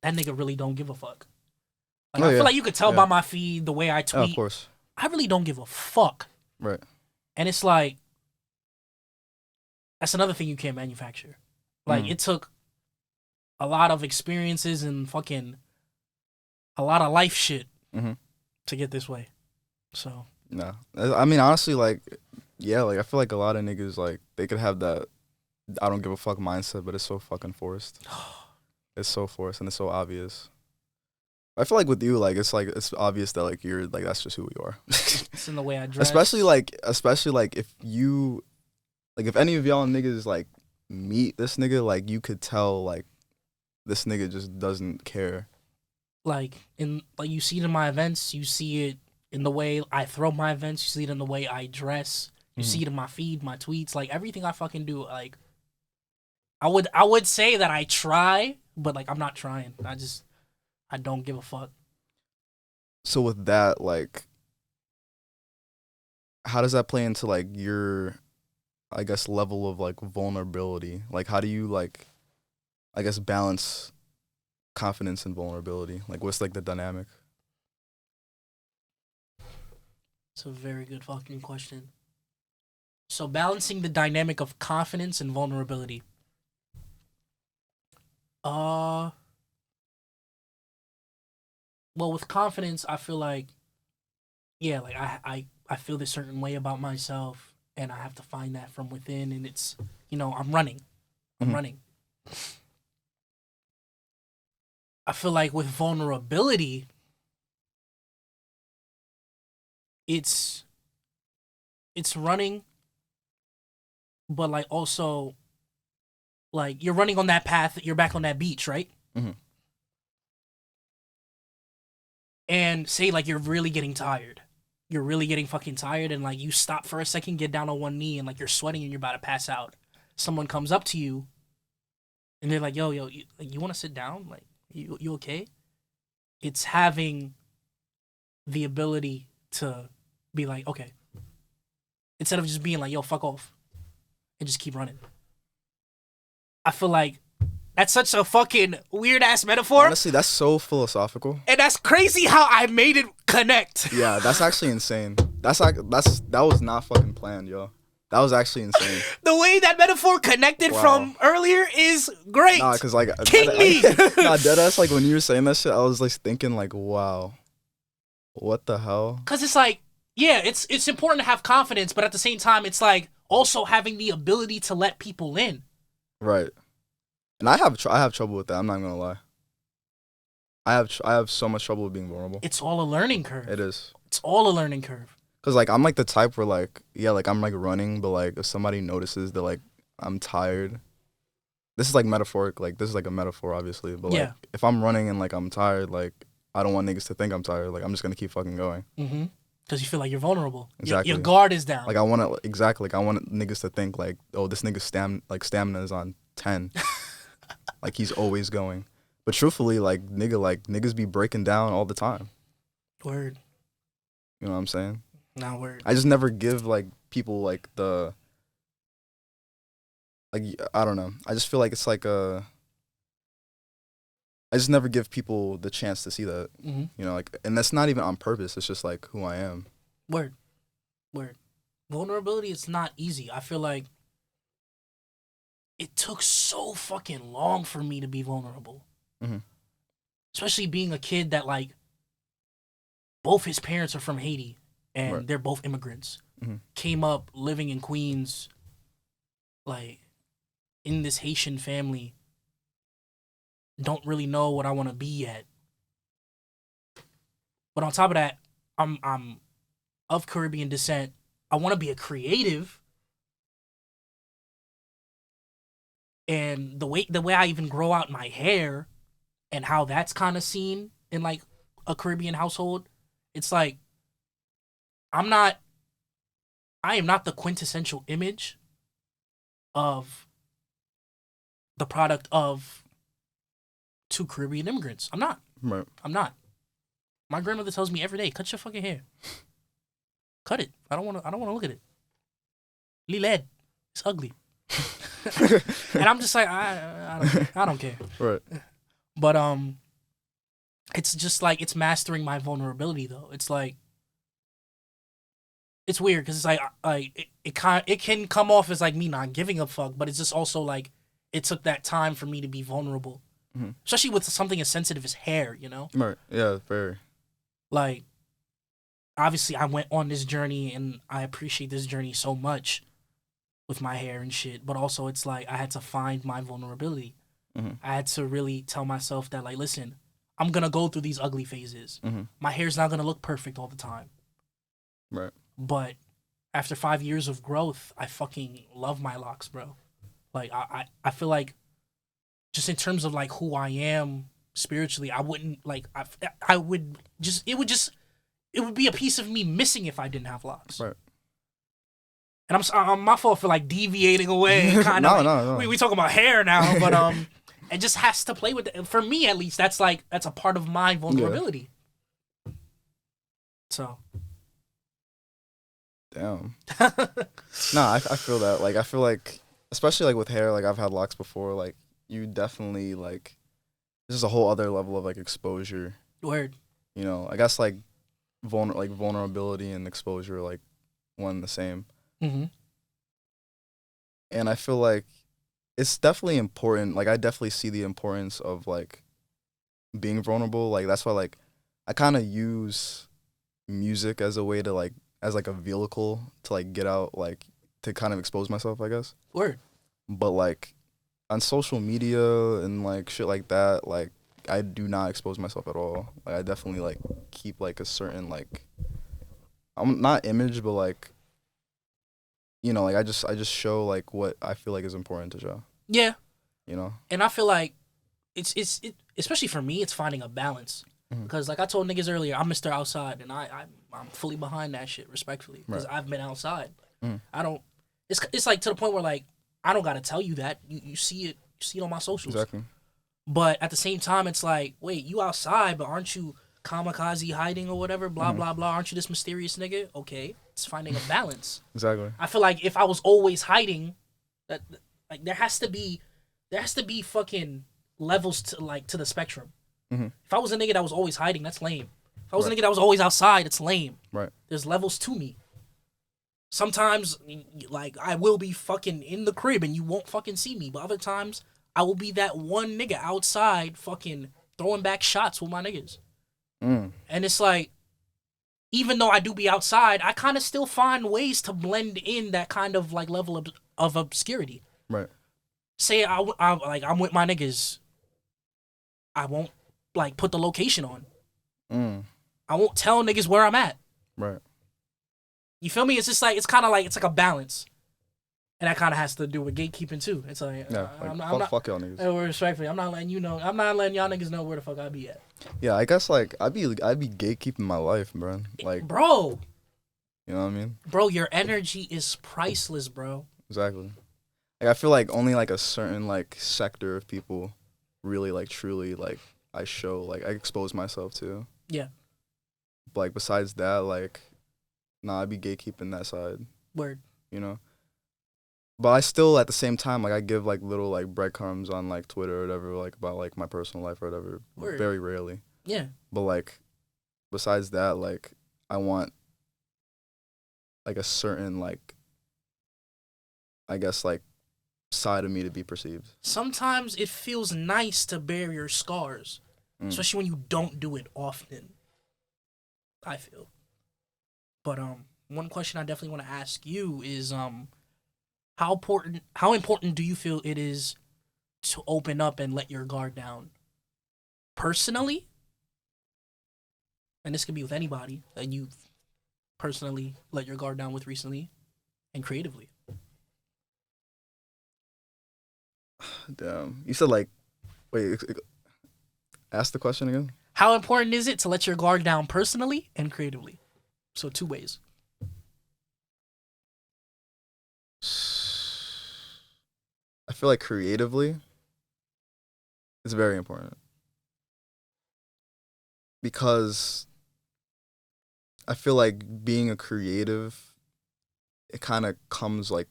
that nigga really don't give a fuck. Like, I feel like you could tell by my feed, the way I tweet. Oh, of course. I really don't give a fuck. Right. And it's like, that's another thing you can't manufacture. Like, it took a lot of experiences and fucking a lot of life shit to get this way. So no, I mean honestly, like yeah, like I feel like a lot of niggas like they could have that I don't give a fuck mindset, but it's so fucking forced. It's so forced and it's so obvious. I feel like with you, like it's obvious that like you're like that's just who you are. It's in the way I dress. Especially like if you like if any of y'all niggas like meet this nigga, like you could tell like this nigga just doesn't care. Like you see it in my events, you see it in the way I throw my events, you see it in the way I dress, you see it in my feed, my tweets, like everything I fucking do. Like I would say that I try, but like I'm not trying. I don't give a fuck. So with that, like, how does that play into like your, I guess, level of like vulnerability? Like, how do you like, I guess, balance confidence and vulnerability? Like, what's like the dynamic? It's a very good fucking question. So balancing the dynamic of confidence and vulnerability. Well, with confidence, I feel like, yeah, like I feel this certain way about myself, and I have to find that from within, and it's, I'm running. I'm running. I feel like with vulnerability, it's running, but like also, like you're running on that path, you're back on that beach, right? And say like you're really getting tired. You're really getting fucking tired, and like you stop for a second, get down on one knee, and like you're sweating and you're about to pass out. Someone comes up to you and they're like, yo, you want to sit down? Like, you okay? It's having the ability to be like, okay. Instead of just being like, yo, fuck off. And just keep running. I feel like that's such a fucking weird ass metaphor. Honestly, that's so philosophical. And that's crazy how I made it connect. Yeah, that's actually insane. That was not fucking planned, yo. That was actually insane. The way that metaphor connected from earlier is great. Nah, cause like King me. Nah, deadass. Like when you were saying that shit, I was like thinking like, wow, what the hell? Cause it's like, yeah, it's important to have confidence, but at the same time, it's like also having the ability to let people in. Right. And I have trouble with that. I'm not gonna lie. I have so much trouble with being vulnerable. It's all a learning curve. It is. It's all a learning curve. Cause like I'm like the type where like yeah like I'm like running, but like if somebody notices that like I'm tired, this is like metaphoric. Like this is like a metaphor, obviously. But like if I'm running and like I'm tired, like I don't want niggas to think I'm tired. Like I'm just gonna keep fucking going. Because you feel like you're vulnerable. Exactly. Your guard is down. Like I want to exactly. Like I want niggas to think like, oh, this nigga's stamina is on 10. Like he's always going. But truthfully, like niggas be breaking down all the time. Word. You know what I'm saying? Nah, word. I just never give like people like the like I don't know. I just feel like it's like I just never give people the chance to see that. You know, like, and that's not even on purpose. It's just like who I am. Word. Vulnerability is not easy. I feel like it took so fucking long for me to be vulnerable. Especially being a kid that like both his parents are from Haiti and they're both immigrants. Came up living in Queens, like in this Haitian family. Don't really know what I want to be yet. But on top of that, I'm of Caribbean descent. I want to be a creative. And the way I even grow out my hair and how that's kind of seen in like a Caribbean household, it's like I am not the quintessential image of the product of two Caribbean immigrants. I'm not. Right. I'm not. My grandmother tells me every day, cut your fucking hair. Cut it. I don't want to look at it. Liled. It's ugly. And I'm just like, I don't care. Right. But it's just like it's mastering my vulnerability though. It's like it's weird because it's like it can come off as like me not giving a fuck, but it's just also like it took that time for me to be vulnerable. especially with something as sensitive as hair. Right. Yeah. Very. Like, obviously, I went on this journey, and I appreciate this journey so much with my hair and shit. But also, it's like I had to find my vulnerability. I had to really tell myself that, like, listen, I'm gonna go through these ugly phases. My hair's not gonna look perfect all the time. Right. But after 5 years of growth, I fucking love my locks, bro. Like, I feel like, just in terms of like who I am spiritually, I wouldn't like I would just it would be a piece of me missing if I didn't have locks. Right. And I'm my fault for like deviating away. Kind of. No. We talking about hair now, but it just has to play with it. For me, at least, that's a part of my vulnerability. Yeah. So. Damn. Nah, I feel that. Like, I feel like, especially like with hair, like I've had locks before. Like, you definitely like, this is a whole other level of like exposure. Word. You know, I guess like vulnerability and exposure are like one and the same. And I feel like it's definitely important. Like, I definitely see the importance of like being vulnerable. Like, that's why like I kind of use music as a way to like, as like a vehicle to like get out, like to kind of expose myself, I guess. Word. But like on social media and like shit like that, like I do not expose myself at all. Like, I definitely like keep like a certain like, I'm not image, but like, you know, like I just show like what I feel like is important to show. Yeah. You know? And I feel like it's especially for me, it's finding a balance. Because like I told niggas earlier, I'm Mr. Outside, and I'm fully behind that shit, respectfully. Because I've been outside. I don't. It's like to the point where like I don't gotta tell you that. You see it on my socials. Exactly. But at the same time, it's like, wait, you outside, but aren't you kamikaze hiding or whatever? Blah blah blah. Aren't you this mysterious nigga? Okay, it's finding a balance. Exactly. I feel like if I was always hiding, that like there has to be fucking levels to the spectrum. If I was a nigga that was always hiding, that's lame. If I was a nigga that was always outside, it's lame. Right. There's levels to me. Sometimes, like, I will be fucking in the crib and you won't fucking see me. But other times, I will be that one nigga outside fucking throwing back shots with my niggas. And it's like, even though I do be outside, I kind of still find ways to blend in that kind of, like, level of obscurity. Right. Say I'm with my niggas. I won't like put the location on. I won't tell niggas where I'm at. Right. You feel me? It's just like it's like a balance, and that kind of has to do with gatekeeping too. It's like I'm not fuck y'all niggas. Respectfully, I'm not letting you know. I'm not letting y'all niggas know where the fuck I be at. Yeah, I guess like I'd be gatekeeping my life, bro. Like, bro. You know what I mean? Bro, your energy is priceless, bro. Exactly. Like, I feel like only like a certain like sector of people really like truly like I expose myself to. Yeah. But like besides that, like, nah, I'd be gatekeeping that side. Word. You know? But I still at the same time like I give like little like breadcrumbs on like Twitter or whatever, like about like my personal life or whatever. Word. Very rarely. Yeah. But like besides that, like I want like a certain like I guess like side of me to be perceived. Sometimes it feels nice to bear your scars, especially when you don't do it often. I feel. But one question I definitely want to ask you is how important do you feel it is to open up and let your guard down personally? And this could be with anybody that you've personally let your guard down with recently, and creatively. Damn. You said like, wait, ask the question again. How important is it to let your guard down personally and creatively? So 2 ways. I feel like creatively, it's very important. Because I feel like being a creative, it kind of comes like,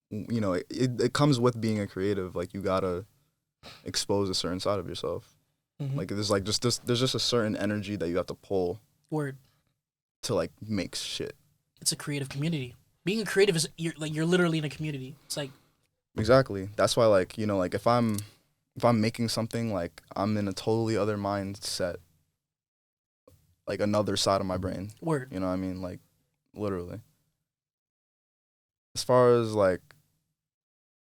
you know, it comes with being a creative. Like, you gotta expose a certain side of yourself. Like, there's like there's just a certain energy that you have to pull. Word. To like make shit. It's a creative community. Being a creative is you're literally in a community. It's like. Exactly. That's why, like, you know, like if I'm if I'm making something, like, I'm in a totally other mindset, like, another side of my brain. Word. You know what I mean? Like, literally. As far as, like,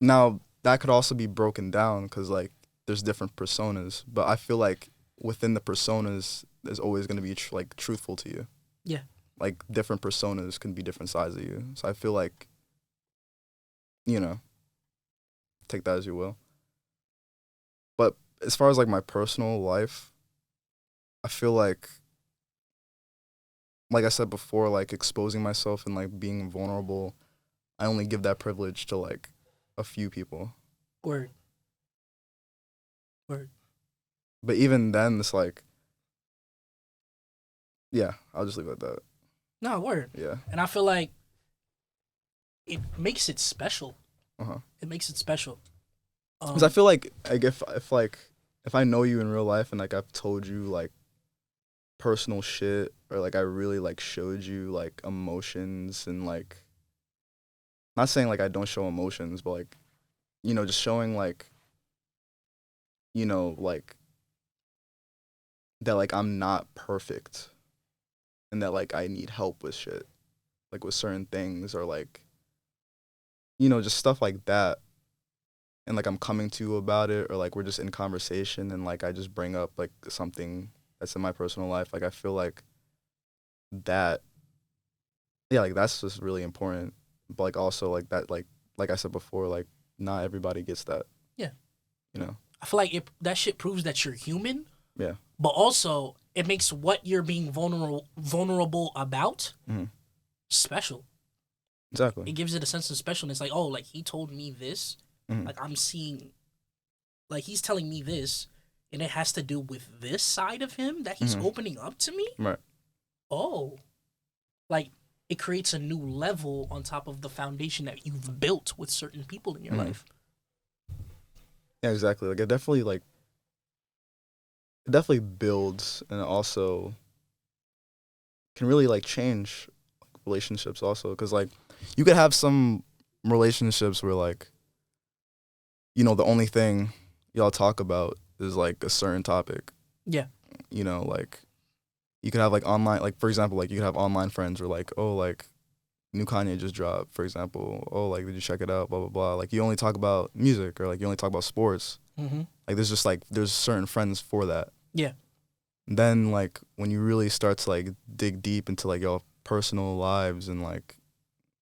now, that could also be broken down because, like, there's different personas. But I feel like within the personas, there's always going to be, like, truthful to you. Yeah. Like, different personas can be different sides of you. So I feel like, you know, take that as you will. But as far as, like, my personal life, I feel like I said before, like, exposing myself and, like, being vulnerable, I only give that privilege to, like, a few people. Word. Word. But even then, it's like, yeah, I'll just leave it at that. No, word. Yeah. And I feel like it makes it special. Uh-huh. It makes it special. Because I feel like if I know you in real life and, like, I've told you, like, personal shit, or, like, I really, like, showed you, like, emotions and, like, not saying, like, I don't show emotions, but, like, you know, just showing, like, you know, like, that, like, I'm not perfect and that, like, I need help with shit, like, with certain things, or, like, you know, just stuff like that. And, like, I'm coming to you about it, or, like, we're just in conversation and, like, I just bring up, like, something that's in my personal life. Like, I feel like that, yeah, like, that's just really important. But, like, also, like, that, like I said before, like, not everybody gets that. Yeah. You know? I feel like that shit proves that you're human. Yeah. But also, it makes what you're being vulnerable about special. Exactly. It gives it a sense of specialness. Like, oh, like, he told me this. Like, I'm seeing, like, he's telling me this, and it has to do with this side of him that he's opening up to me. Right. Oh. Like, it creates a new level on top of the foundation that you've built with certain people in your life. Yeah, exactly. Like, it definitely builds, and it also can really, like, change relationships also. Because, like, you could have some relationships where, like, you know, the only thing y'all talk about is, like, a certain topic. Yeah. You know, like, you could have, like, online, like, for example, like, you could have online friends where, like, oh, like, new Kanye just dropped, for example. Oh, like, did you check it out? Blah, blah, blah. Like, you only talk about music, or, like, you only talk about sports. Like, there's just, like, there's certain friends for that. Yeah. Then, like, when you really start to, like, dig deep into, like, your personal lives and, like,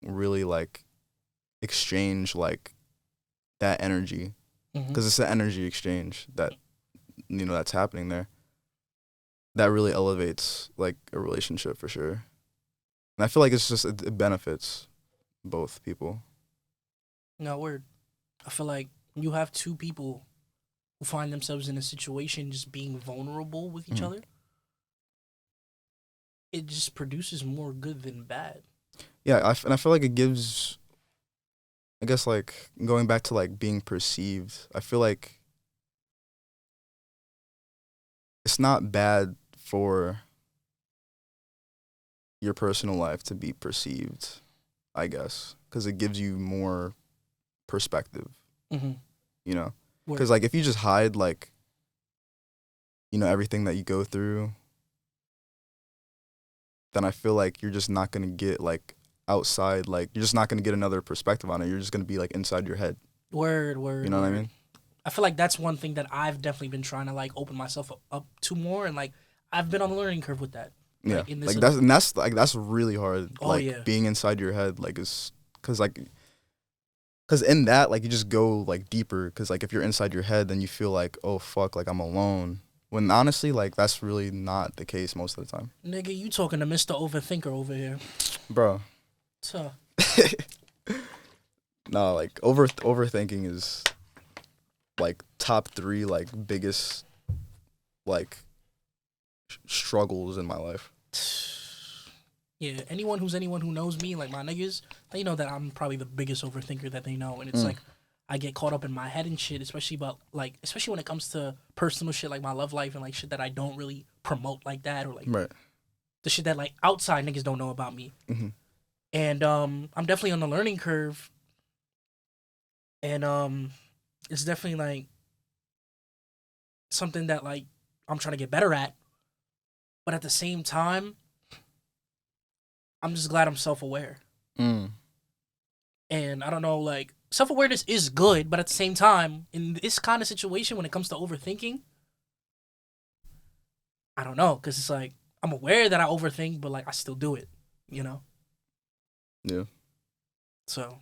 really, like, exchange, like, that energy, because it's the energy exchange that, you know, that's happening there, that really elevates, like, a relationship for sure. And I feel like it's just, it benefits both people. No, word. I feel like you have two people who find themselves in a situation just being vulnerable with each other. It just produces more good than bad. Yeah, and I feel like it gives, I guess, like, going back to, like, being perceived, I feel like it's not bad for your personal life to be perceived, I guess, because it gives you more perspective, you know? Because, like, if you just hide, like, you know, everything that you go through, then I feel like you're just not going to get, like, outside, like, you're just not going to get another perspective on it. You're just going to be, like, inside your head. Word. You know what I mean? I feel like that's one thing that I've definitely been trying to, like, open myself up to more, and, like, I've been on the learning curve with that. Yeah, like, in this like, that's really hard. Oh, like, yeah. being inside your head, like, is because in that, like, you just go, like, deeper. Because, like, if you're inside your head, then you feel like, oh fuck, like, I'm alone. When honestly, like, that's really not the case most of the time. Nigga, you talking to Mr. Overthinker over here, Bro. so. No, like, overthinking is, like, top 3, like, biggest, like, struggles in my life. Yeah, anyone who knows me, like my niggas, they know that I'm probably the biggest overthinker that they know. And it's like, I get caught up in my head and shit, especially when it comes to personal shit like my love life and, like, shit that I don't really promote like that, or, like, Right. the shit that, like, outside niggas don't know about me. And I'm definitely on the learning curve. And it's definitely, like, something that like I'm trying to get better at. But at the same time, I'm just glad I'm self-aware. And I don't know, like, self-awareness is good, but at the same time, in this kind of situation, when it comes to overthinking, I don't know, because it's like, I'm aware that I overthink, but, like, I still do it, you know? Yeah. So.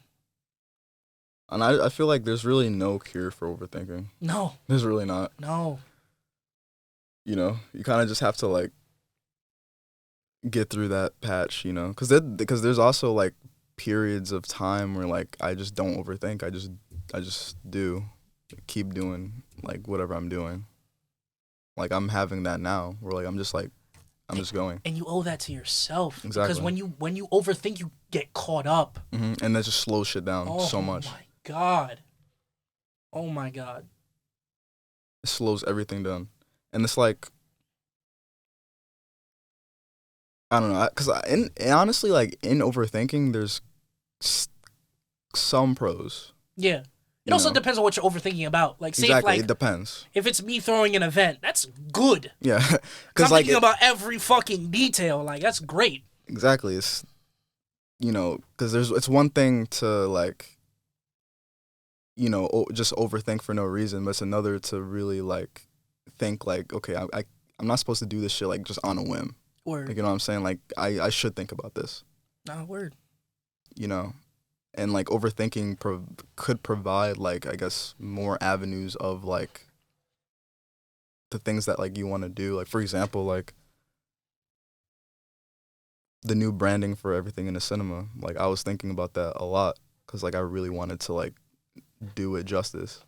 And I feel like there's really no cure for overthinking. No. There's really not. No. You know, you kind of just have to, like, get through that patch, you know? Because there's also, like, periods of time where, like, I just don't overthink. I just do. Keep doing, like, whatever I'm doing. Like, I'm having that now where, like, I'm just going. And you owe that to yourself. Exactly. Because when you overthink, you get caught up. And that just slows shit down so much. Oh, my God. Oh, my God. It slows everything down. And it's like, I don't know. Because honestly, like, in overthinking, there's some pros. Yeah. It also depends on what you're overthinking about. Like, say exactly, if, like, it depends. If it's me throwing an event, that's good. Yeah. Because I'm thinking about every fucking detail. Like, that's great. Exactly. It's, you know, because it's one thing to, like, you know, just overthink for no reason, but it's another to really, like, think, like, okay, I'm not supposed to do this shit, like, just on a whim. Word. Like, you know what I'm saying? Like, I should think about this. Nah, word. You know? And, like, overthinking could provide, like, I guess, more avenues of, like, the things that, like, you want to do. Like, for example, like, the new branding for everything in the cinema. Like, I was thinking about that a lot because, like, I really wanted to, like, do it justice.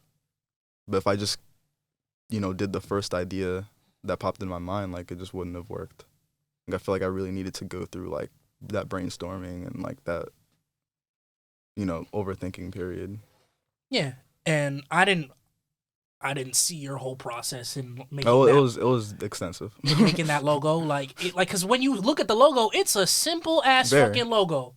But if I just, you know, did the first idea that popped in my mind, like, it just wouldn't have worked. Like, I feel like I really needed to go through, like, that brainstorming and, like, that, you know, overthinking period. Yeah, and I didn't see your whole process in making. Oh, it was extensive. Making that logo, like, because when you look at the logo, it's a simple ass fucking logo.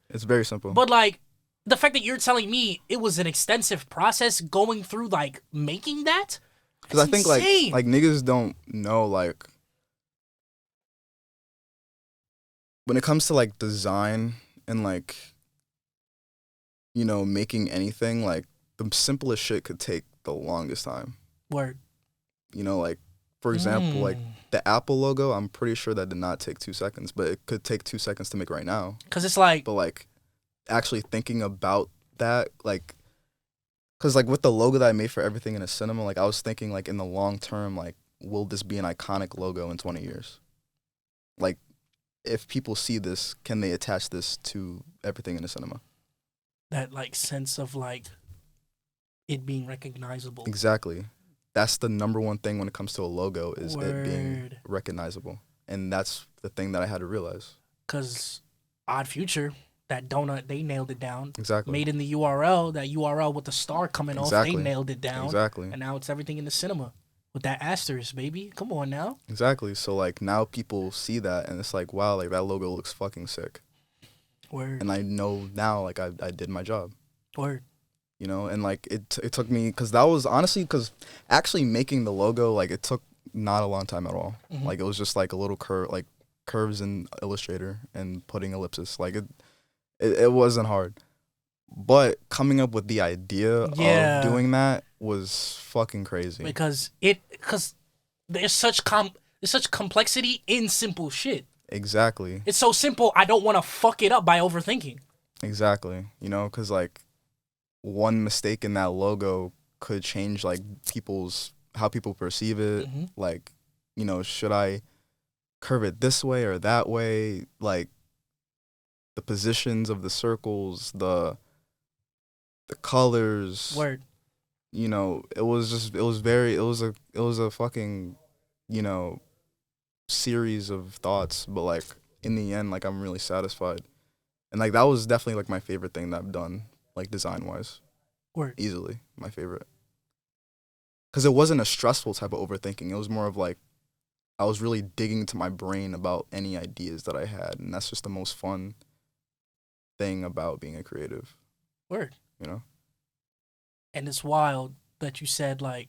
It's very simple. But like, the fact that you're telling me it was an extensive process going through like making that, because I think like niggas don't know, like, when it comes to like design and like, you know, making anything, like, the simplest shit could take the longest time. Word. You know, like, for example, like the Apple logo, I'm pretty sure that did not take 2 seconds, but it could take 2 seconds to make right now. Because it's like, but like, actually thinking about that, like, because like with the logo that I made for everything in a cinema, like, I was thinking, like, in the long term, like, will this be an iconic logo in 20 years? Like, if people see this, can they attach this to everything in a cinema? That like sense of like it being recognizable. Exactly. That's the number one thing when it comes to a logo, is it being recognizable. And that's the thing that I had to realize. Because Odd Future, that donut, they nailed it down. Exactly. Made in the URL, that URL with the star coming off, they nailed it down. Exactly. And now it's everything in the cinema with that asterisk, baby. Come on now. Exactly. So, like, now people see that and it's like, wow, like, that logo looks fucking sick. Word. And I know now, like, I did my job. Word. You know, and like, it took me, because that was honestly, because actually making the logo, like, it took not a long time at all. Mm-hmm. Like, it was just like a little curves in Illustrator and putting ellipsis. Like, it wasn't hard. But coming up with the idea of doing that was fucking crazy. Because there's such complexity in simple shit. Exactly. It's so simple, I don't want to fuck it up by overthinking. Exactly. You know, because, like, one mistake in that logo could change, like, how people perceive it. Mm-hmm. Like, you know, should I curve it this way or that way? Like, the positions of the circles, the colors. Word. You know, it was a fucking, you know, series of thoughts, but like, in the end, like, I'm really satisfied. And like, that was definitely like my favorite thing that I've done, like, design wise. Word. Easily my favorite. Because it wasn't a stressful type of overthinking. It was more of like, I was really digging into my brain about any ideas that I had, and that's just the most fun thing about being a creative. Word. You know? And it's wild that you said, like,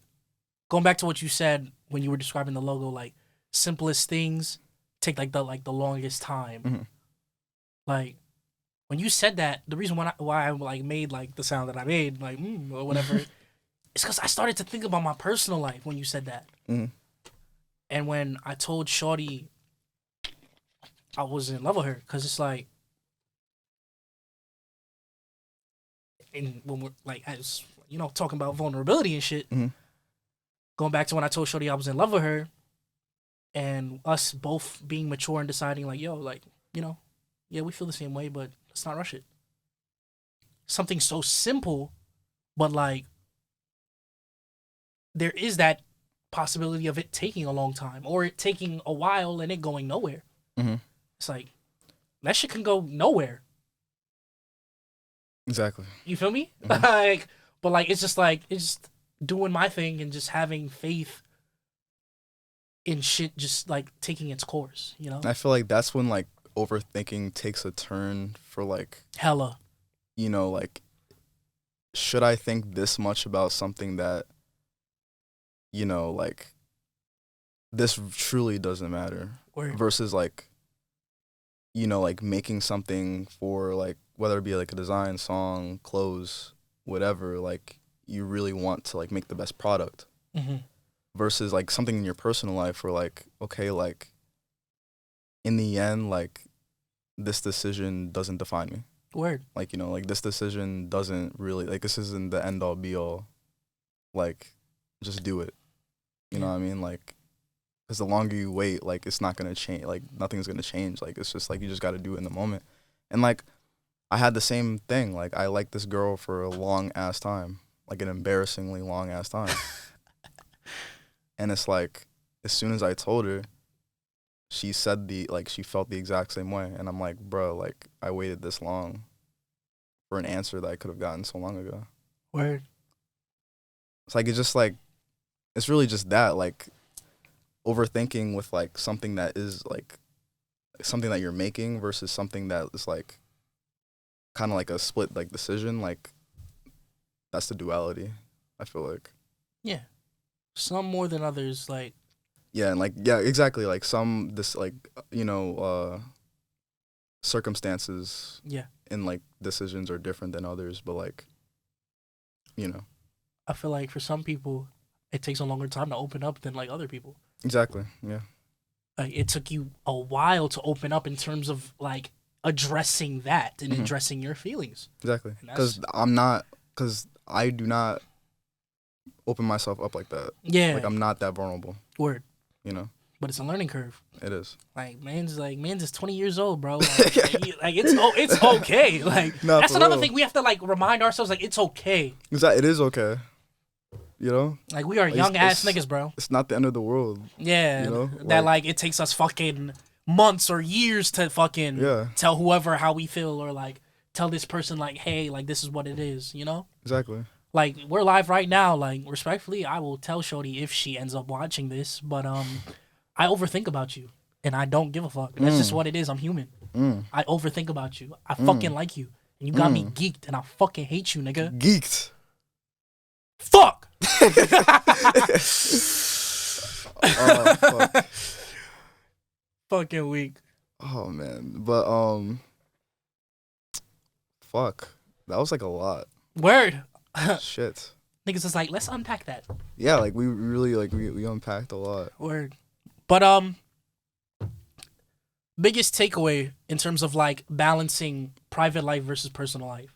going back to what you said when you were describing the logo, like simplest things take like the longest time. Mm-hmm. Like when you said that, the reason why I like made like the sound that I made, like or whatever, is because I started to think about my personal life when you said that. Mm-hmm. And when I told Shorty I was in love with her, because it's like, and when we're like, as you know, talking about vulnerability and shit, Mm-hmm. going back to when I told Shorty I was in love with her, and us both being mature and deciding like, yo, like, you know, yeah, we feel the same way, but let's not rush it. Something so simple, but like, there is that possibility of it taking a long time or it taking a while and it going nowhere. Mm-hmm. It's like, that shit can go nowhere. Exactly. You feel me? Mm-hmm. Like, but like, it's just doing my thing and just having faith in shit just like taking its course, you know? I feel like that's when like overthinking takes a turn for like, Hella. you know, like, should I think this much about something that, you know, like, this truly doesn't matter? Word. Versus like, you know, like making something for like, whether it be like a design, song, clothes, whatever, like you really want to like make the best product. Mm-hmm. Versus like something in your personal life where like, okay, like in the end, like this decision doesn't define me. Word. Like, you know, like this decision doesn't really, like this isn't the end all be all. Like, just do it. You know what I mean? Like, because the longer you wait, like it's not gonna change. Like nothing's gonna change. Like it's just like you just got to do it in the moment. And like I had the same thing. Like I liked this girl for a long ass time, like an embarrassingly long ass time. And it's like as soon as I told her, she said she felt the exact same way. And I'm like, bro, like I waited this long for an answer that I could have gotten so long ago. Word. It's like, it's just like, it's really just that, like overthinking with like something that is like something that you're making versus something that is like kind of like a split like decision. Like that's the duality, I feel like. Yeah. Some more than others, like. Yeah, and like, yeah, exactly. Like some, this like, you know, circumstances and like decisions are different than others, but like, you know. I feel like for some people, it takes a longer time to open up than like other people. Exactly, yeah. Like it took you a while to open up in terms of like addressing that and addressing your feelings. Exactly. Because I do not open myself up like that. Yeah. Like I'm not that vulnerable. Word. You know. But it's a learning curve. It is. Like man's is 20 years old, bro. Like, like it's okay. Like no, that's another thing we have to like remind ourselves. Like it's okay. It is okay. You know. Like we are like, young ass niggas, bro. It's not the end of the world. Yeah. You know. That like it takes us fucking months or years to fucking tell whoever how we feel or like tell this person like, hey, like this is what it is. You know. Exactly. Like we're live right now. Like respectfully, I will tell Shorty if she ends up watching this, but I overthink about you, and I don't give a fuck. That's just what it is. I'm human. I overthink about you. I fucking like you, and you got me geeked, and I fucking hate you, nigga. Geeked. Fuck. Oh, fuck. Fucking weak. Oh man, but fuck. That was like a lot. Word. Shit. Niggas is like, let's unpack that. Yeah, like we really like we unpacked a lot. Word. But biggest takeaway in terms of like balancing private life versus personal life,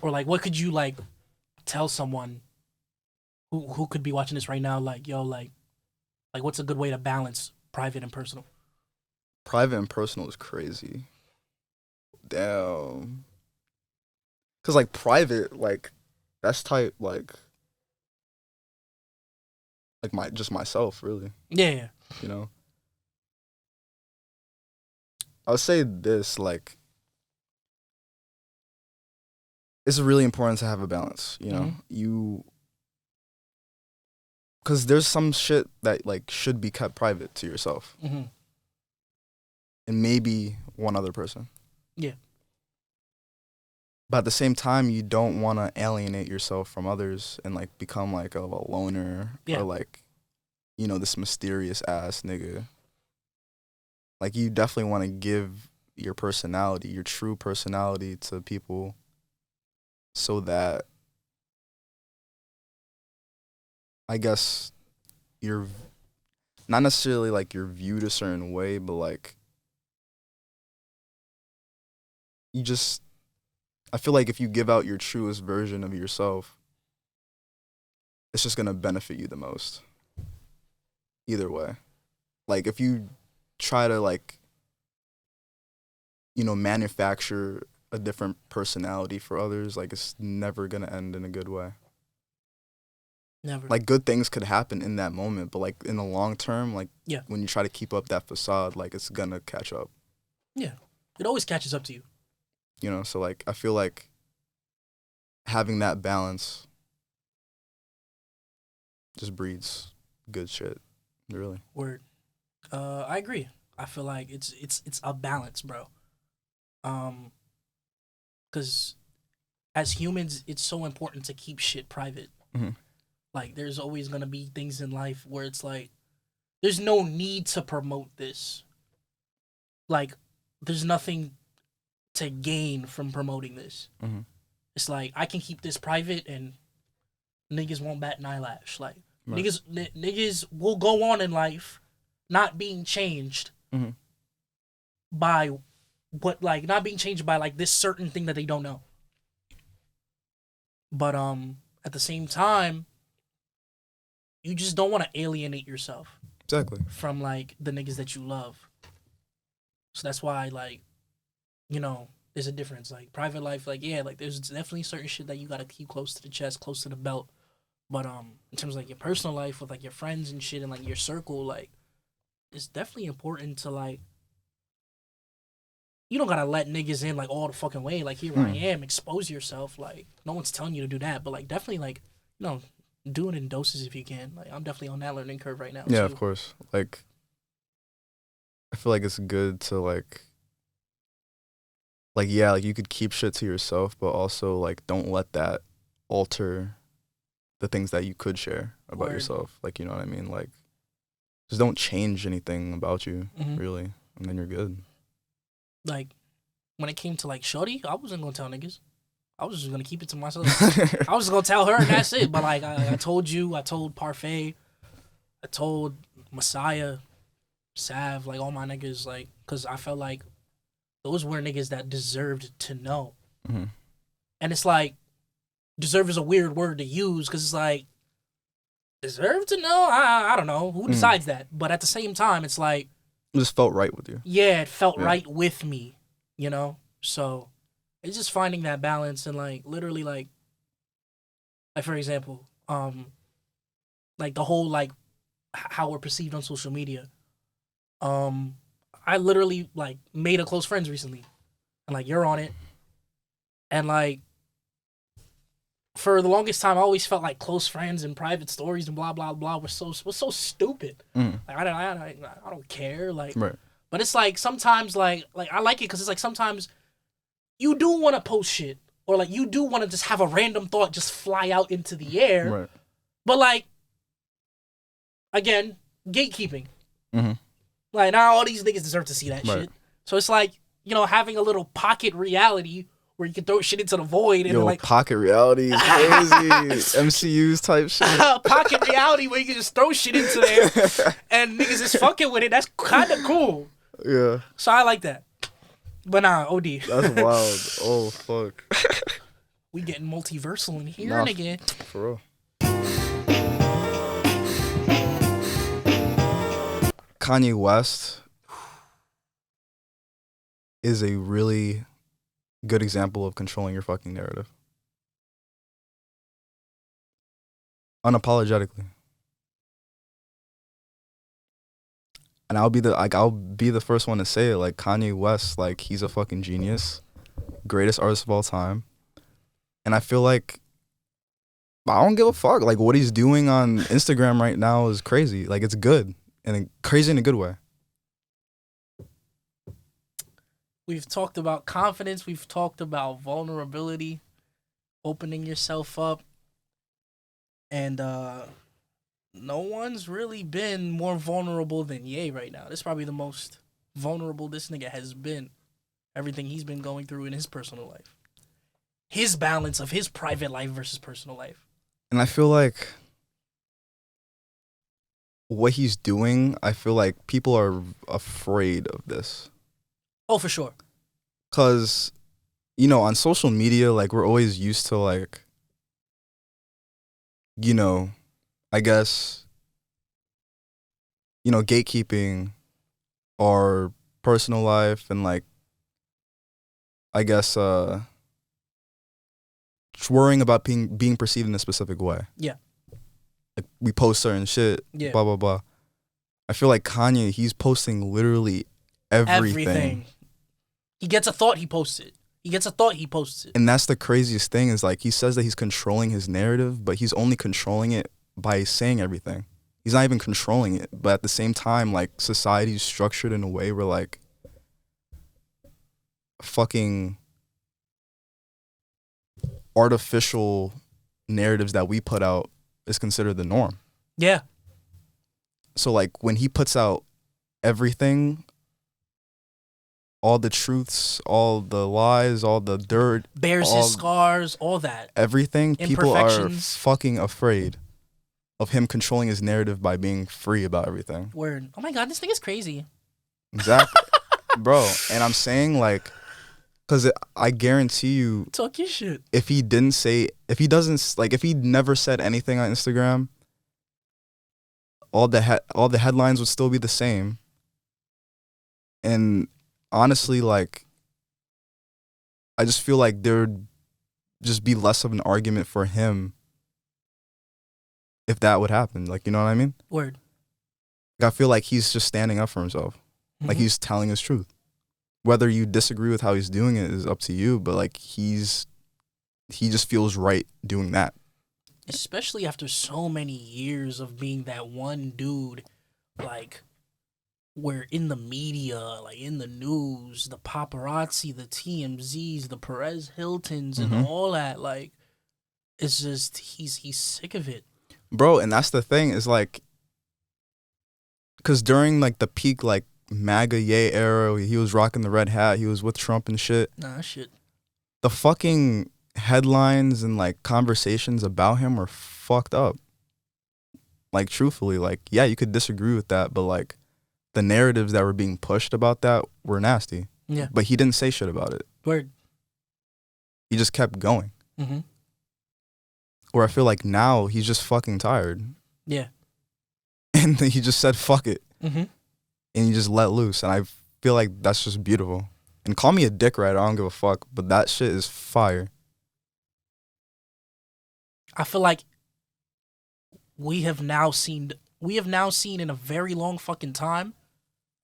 or like what could you like tell someone who could be watching this right now, like yo, like what's a good way to balance private and personal? Private and personal is crazy. Damn. Cause like private, like that's type like just myself really. Yeah. You know. I would say this, like it's really important to have a balance, you know. Cause there's some shit that like should be kept private to yourself. And maybe one other person. Yeah. But at the same time, you don't want to alienate yourself from others and like become like a loner or like, you know, this mysterious ass nigga. Like you definitely want to give your personality, your true personality to people so that I guess you're not necessarily like you're viewed a certain way, but like you just, I feel like if you give out your truest version of yourself, it's just gonna benefit you the most. Either way. Like if you try to like, you know, manufacture a different personality for others, like it's never gonna end in a good way. Never. Like good things could happen in that moment, but like in the long term, like when you try to keep up that facade, like it's gonna catch up. Yeah. It always catches up to you. You know, so like I feel like having that balance just breeds good shit. Really. Word. I agree. I feel like it's a balance, bro. Because as humans, it's so important to keep shit private. Mm-hmm. Like, there's always gonna be things in life where it's like, there's no need to promote this. Like, there's nothing to gain from promoting this. Mm-hmm. It's like, I can keep this private and niggas won't bat an eyelash. Like, right. Niggas will go on in life not being changed by what, like, not being changed by, like, this certain thing that they don't know. But, at the same time, you just don't want to alienate yourself. Exactly. From, like, the niggas that you love. So that's why, like, you know, there's a difference. Like, private life, like, yeah, like, there's definitely certain shit that you gotta keep close to the chest, close to the belt. But, in terms of, like, your personal life with, like, your friends and shit and, like, your circle, like, it's definitely important to, like, you don't gotta let niggas in, like, all the fucking way. Like, here I am, expose yourself. Like, no one's telling you to do that. But, like, definitely, like, you know, do it in doses if you can. Like, I'm definitely on that learning curve right now. Yeah, too. Of course. Like, I feel like it's good to, like, yeah, like, you could keep shit to yourself, but also, like, don't let that alter the things that you could share about yourself. Like, you know what I mean? Like, just don't change anything about you, really, and then you're good. Like, when it came to, like, shorty, I wasn't gonna tell niggas. I was just gonna keep it to myself. I was just gonna tell her and that's it. But, like, I told you, I told Parfait, I told Messiah, Sav, like, all my niggas, like, because I felt like those were niggas that deserved to know. And it's like, deserve is a weird word to use because it's like, deserve to know? I don't know. Who decides that? But at the same time, it's like, it just felt right with you. Yeah, it felt right with me, you know? So it's just finding that balance and, like, literally, like, for example, like, the whole, like, how we're perceived on social media. I literally, like, made a close friends recently. And, like, you're on it. And, like, for the longest time, I always felt like close friends and private stories and blah, blah, blah was so stupid. Like, I don't care. Like, but it's like, sometimes, like I like it because it's like, sometimes you do want to post shit. Or, like, you do want to just have a random thought just fly out into the air. Right. But, like, again, gatekeeping. Like, now all these niggas deserve to see that shit. So it's like, you know, having a little pocket reality where you can throw shit into the void and like pocket reality is crazy. MCUs type shit. Pocket reality where you can just throw shit into there and niggas is fucking with it. That's kind of cool. Yeah. So I like that. But nah, OD. That's wild. Oh fuck. We getting multiversal in here and again. For real. Kanye West is a really good example of controlling your fucking narrative. Unapologetically. And I'll be the first one to say it. Like, Kanye West, like, he's a fucking genius. Greatest artist of all time. And I feel like I don't give a fuck. Like, what he's doing on Instagram right now is crazy. Like, it's good. And crazy in a good way. We've talked about confidence. We've talked about vulnerability, opening yourself up, and no one's really been more vulnerable than Ye right now. This is probably the most vulnerable this nigga has been. Everything he's been going through in his personal life. His balance of his private life versus personal life. And I feel like what he's doing, I feel like people are afraid of this. Oh, for sure. Because, you know, on social media, like, we're always used to, like, you know, I guess, you know, gatekeeping our personal life and, like, I guess, worrying about being perceived in a specific way. Yeah. Like, we post certain shit, yeah. blah, blah, blah. I feel like Kanye, he's posting literally everything. He gets a thought, he posts it. He gets a thought, he posts it. And that's the craziest thing is, like, he says that he's controlling his narrative, but he's only controlling it by saying everything. He's not even controlling it. But at the same time, like, society's structured in a way where, like, fucking artificial narratives that we put out is considered the norm. Yeah. So, like, when he puts out everything, all the truths, all the lies, all the dirt, bears his scars, all that. Everything, people are fucking afraid of him controlling his narrative by being free about everything. Word. Oh my God, this thing is crazy. Exactly. Bro, and I'm saying, like, because I guarantee you, talk your shit. If he never said anything on Instagram, all the headlines would still be the same. And honestly, like, I just feel like there'd just be less of an argument for him if that would happen. Like, you know what I mean? Word. Like, I feel like he's just standing up for himself. Mm-hmm. Like, he's telling his truth. Whether you disagree with how he's doing it is up to you, but, like, he just feels right doing that. Especially after so many years of being that one dude, like, where in the media, like in the news, the paparazzi, the TMZs, the Perez Hiltons, and all that, like, it's just he's sick of it, bro. And that's the thing is, like, because during, like, the peak, like, MAGA Ye era, he was rocking the red hat, he was with Trump and shit. Nah, shit. The fucking headlines and, like, conversations about him are fucked up. Like, truthfully, like, yeah, you could disagree with that, but, like, the narratives that were being pushed about that were nasty. Yeah. But he didn't say shit about it. Word. He just kept going. Mm-hmm. Or I feel like now he's just fucking tired. Yeah. And he just said, fuck it. Mm-hmm. And he just let loose. And I feel like that's just beautiful. And call me a dick rider, I don't give a fuck. But that shit is fire. I feel like we have now seen in a very long fucking time,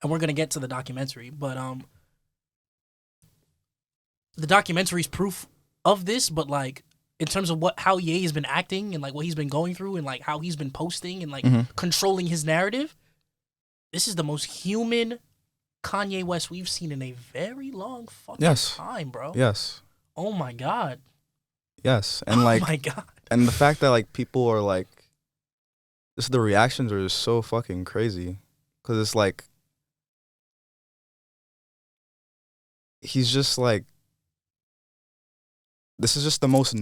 and we're gonna get to the documentary, but the documentary's proof of this, but, like, in terms of how Ye has been acting and, like, what he's been going through and, like, how he's been posting and, like, controlling his narrative, this is the most human Kanye West we've seen in a very long fucking time, bro. Yes. Oh my God. Yes. And, like, oh my God. And the fact that, like, people are, like, the reactions are just so fucking crazy. Because it's like, he's just like, this is just the most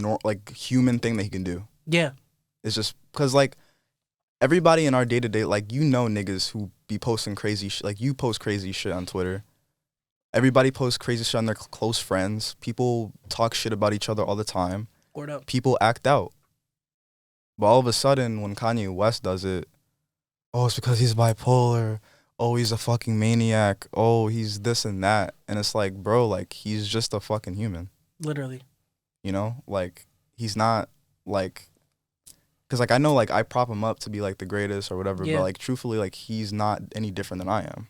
human thing that he can do. Yeah. It's just because, like, everybody in our day-to-day, like, you know, niggas who be posting crazy shit. Like, you post crazy shit on Twitter. Everybody posts crazy shit on their close friends. People talk shit about each other all the time. Word up. People act out. But all of a sudden, when Kanye West does it, oh, it's because he's bipolar. Oh, he's a fucking maniac. Oh, he's this and that. And it's like, bro, like, he's just a fucking human. Literally. You know? Like, he's not, like... Because, like, I know, like, I prop him up to be, like, the greatest or whatever. Yeah. But, like, truthfully, like, he's not any different than I am.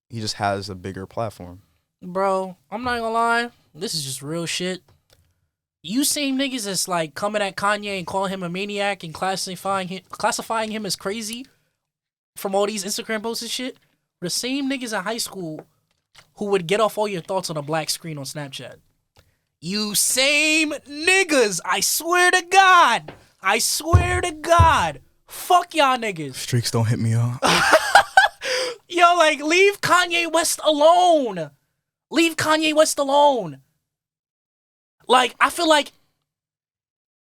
He just has a bigger platform. Bro, I'm not gonna lie. This is just real shit. You same niggas that's, like, coming at Kanye and calling him a maniac and classifying him as crazy from all these Instagram posts and shit, the same niggas in high school who would get off all your thoughts on a black screen on Snapchat. You same niggas. I swear to God. I swear to God. Fuck y'all niggas. Streaks don't hit me up. Yo, like, leave Kanye West alone. Leave Kanye West alone. Like, I feel like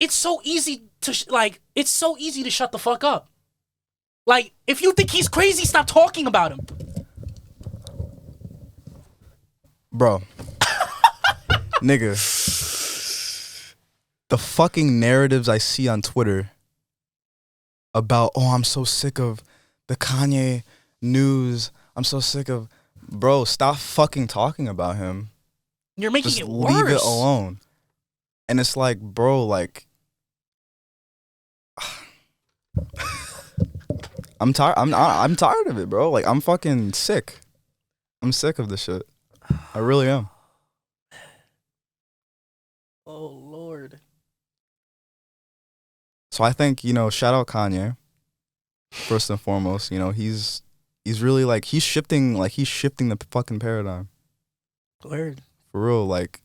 it's so easy to shut the fuck up. Like, if you think he's crazy, stop talking about him. Bro. Nigga. The fucking narratives I see on Twitter about, oh, I'm so sick of the Kanye news. I'm so sick of... Bro, stop fucking talking about him. You're making Just it worse. leave it alone. And it's like, bro, like... I'm tired. I'm tired of it, bro. Like, I'm fucking sick. I'm sick of this shit. I really am. Oh, Lord. So I think, shout out Kanye. First and foremost, he's really like he's shifting the fucking paradigm. Word. For real, like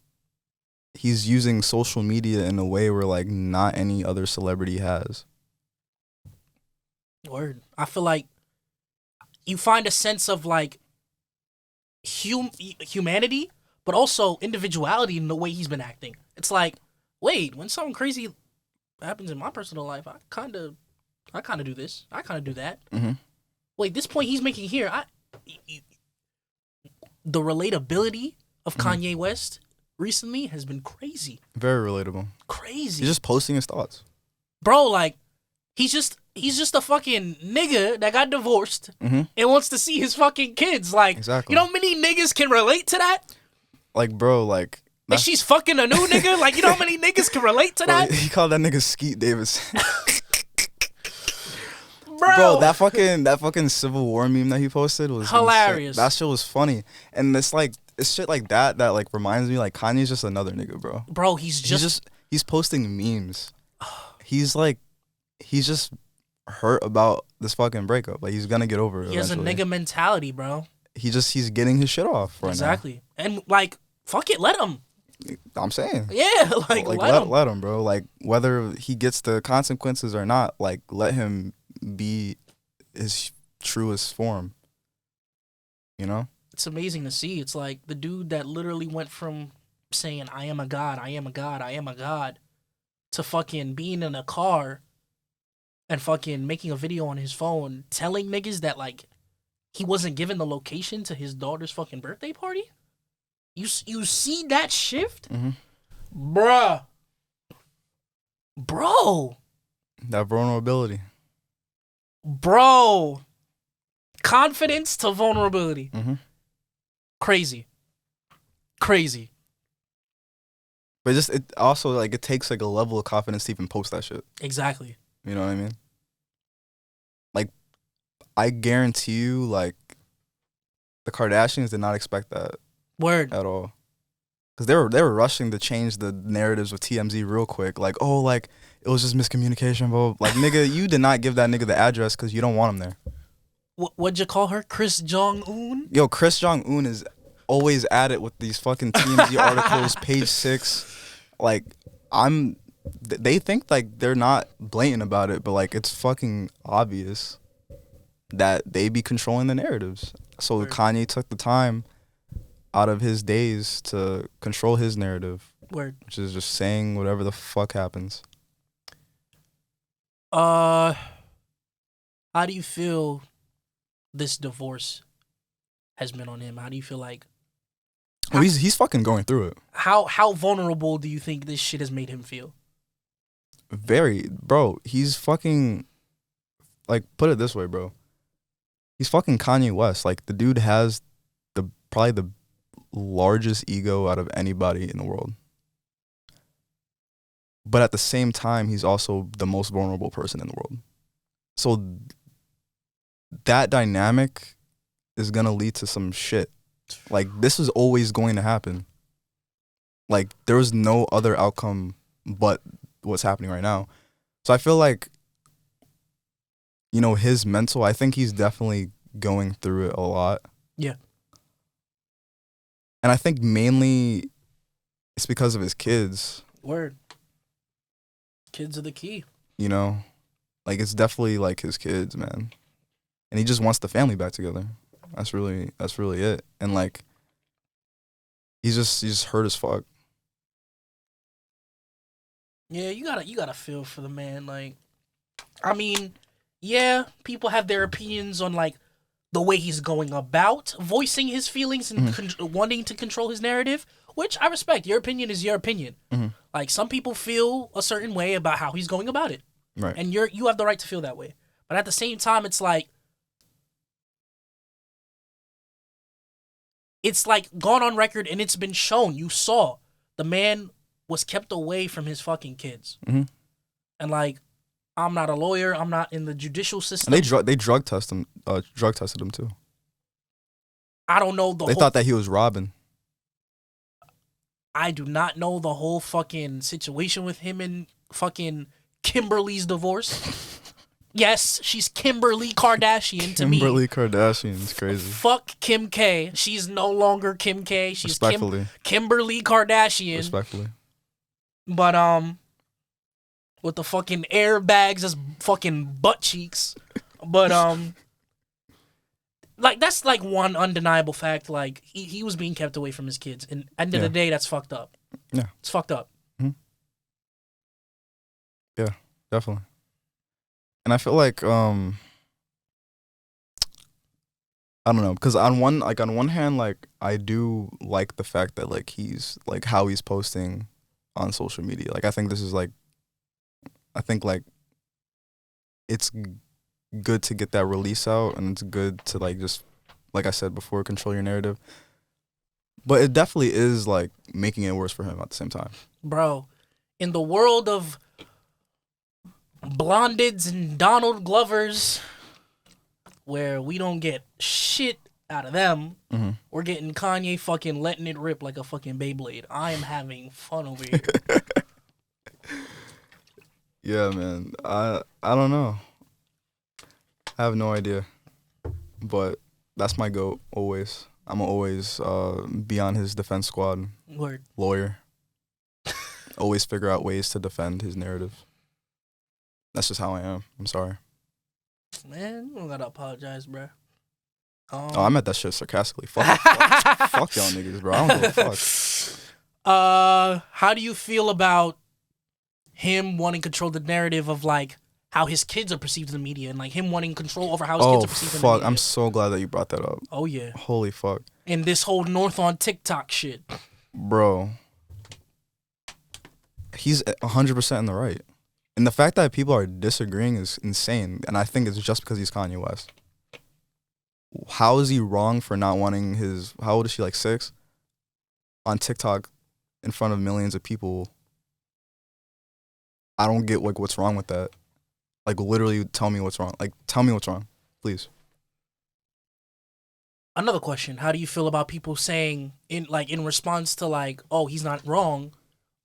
he's using social media in a way where like not any other celebrity has. Word. I feel like you find a sense of like humanity, but also individuality in the way he's been acting. It's like, wait, when something crazy happens in my personal life, I kind of do this. I kind of do that. Mm-hmm. Wait, this point he's making here, the relatability of Kanye West recently has been crazy. Very relatable. Crazy. He's just posting his thoughts. Bro, like, he's just a fucking nigga that got divorced and wants to see his fucking kids. Like, exactly. You know how many niggas can relate to that? Like, bro, like... And she's fucking a new nigga? Like, you know how many niggas can relate to that? He called that nigga Skeet Davis. Bro, that fucking Civil War meme that he posted was hilarious. Insane. That shit was funny. And it's shit like that like reminds me like Kanye's just another nigga, bro. Bro, he's posting memes. He's just hurt about this fucking breakup. Like he's gonna get over it. He has eventually. a nigga mentality, bro. He's getting his shit off right now. Exactly. And like, fuck it, let him. I'm saying. Yeah, like let him, bro. Like whether he gets the consequences or not, like let him be his truest form. You know? It's amazing to see. It's like the dude that literally went from saying, I am a god, I am a god, I am a god, to fucking being in a car and fucking making a video on his phone telling niggas that, like, he wasn't given the location to his daughter's fucking birthday party? You see that shift? Mm-hmm. Bruh. Bro. That vulnerability. Bro. Confidence to vulnerability. Mm-hmm. Crazy. But it also, like, it takes, like, a level of confidence to even post that shit. Exactly. You know what I mean? Like, I guarantee you, like, the Kardashians did not expect that. Word. At all. Because they were rushing to change the narratives with TMZ real quick. Like, oh, like, it was just miscommunication, bro. Like, nigga, you did not give that nigga the address because you don't want him there. What'd you call her? Kris Jong-un? Yo, Kris Jong-un is always at it with these fucking TMZ articles, page 6. Like, they think, like, they're not blatant about it, but, like, it's fucking obvious that they be controlling the narratives. So Word. Kanye took the time out of his days to control his narrative. Word. Which is just saying whatever the fuck happens. How do you feel this divorce has been on him? How do you feel like... Well, he's fucking going through it. How vulnerable do you think this shit has made him feel? Very. Bro, he's fucking... Like, put it this way, bro. He's fucking Kanye West. Like, the dude has probably the largest ego out of anybody in the world. But at the same time, he's also the most vulnerable person in the world. So that dynamic is going to lead to some shit. Like, this is always going to happen. Like, there's no other outcome but what's happening right now. So I feel like, you know, his mental, I think he's definitely going through it a lot. Yeah. And I think mainly it's because of his kids. Word. Kids are the key. You know? Like, it's definitely, like, his kids, man. And he just wants the family back together. That's really it. And, like, he's just hurt as fuck. Yeah, you gotta feel for the man. Like, I mean, yeah, people have their opinions on, like, the way he's going about voicing his feelings and wanting to control his narrative, which I respect. Your opinion is your opinion. Mm-hmm. Like, some people feel a certain way about how he's going about it. Right. And you have the right to feel that way. But at the same time, it's like gone on record and it's been shown. You saw the man was kept away from his fucking kids. Mm-hmm. And, like, I'm not a lawyer. I'm not in the judicial system. And they drug tested him too. I don't know They thought that he was robbing. I do not know the whole fucking situation with him and fucking Kimberly's divorce. Yes, she's Kimberly Kardashian to me. Kimberly Kardashian is crazy. Fuck Kim K. She's no longer Kim K. She's Kimberly Kardashian. Respectfully. But with the fucking airbags as fucking butt cheeks. But like, that's like one undeniable fact. Like, he was being kept away from his kids, and at the end of the day, that's fucked up. Yeah, it's fucked up. Mm-hmm. Yeah, definitely. And I feel like I don't know, because on one hand, like, I do like the fact that, like, he's, like, how he's posting on social media. Like, I think like it's good to get that release out, and it's good to, like, just, like I said before, control your narrative. But it definitely is, like, making it worse for him at the same time. Bro, in the world of Blondeds and Donald Glovers, where we don't get shit out of them, we're getting Kanye fucking letting it rip like a fucking Beyblade. I am having fun over here. Yeah, man. I don't know. I have no idea. But that's my goat, always. I'm always be on his defense squad. Word. Lawyer. Always figure out ways to defend his narrative. That's just how I am. I'm sorry. Man, you don't gotta apologize, bro. I meant that shit sarcastically. Fuck y'all niggas, bro. I don't give a fuck. How do you feel about him wanting to control the narrative of, like, how his kids are perceived in the media, and, like, him wanting control over how his kids are perceived in the media? I'm so glad that you brought that up. Oh, yeah. Holy fuck. And this whole North on TikTok shit. Bro. He's 100% in the right. And the fact that people are disagreeing is insane. And I think it's just because he's Kanye West. How is he wrong for not wanting his... How old is she, like 6? On TikTok in front of millions of people. I don't get, like, what's wrong with that. Like, literally tell me what's wrong. Like, tell me what's wrong, please. Another question. How do you feel about people saying, in response to, like, oh, he's not wrong.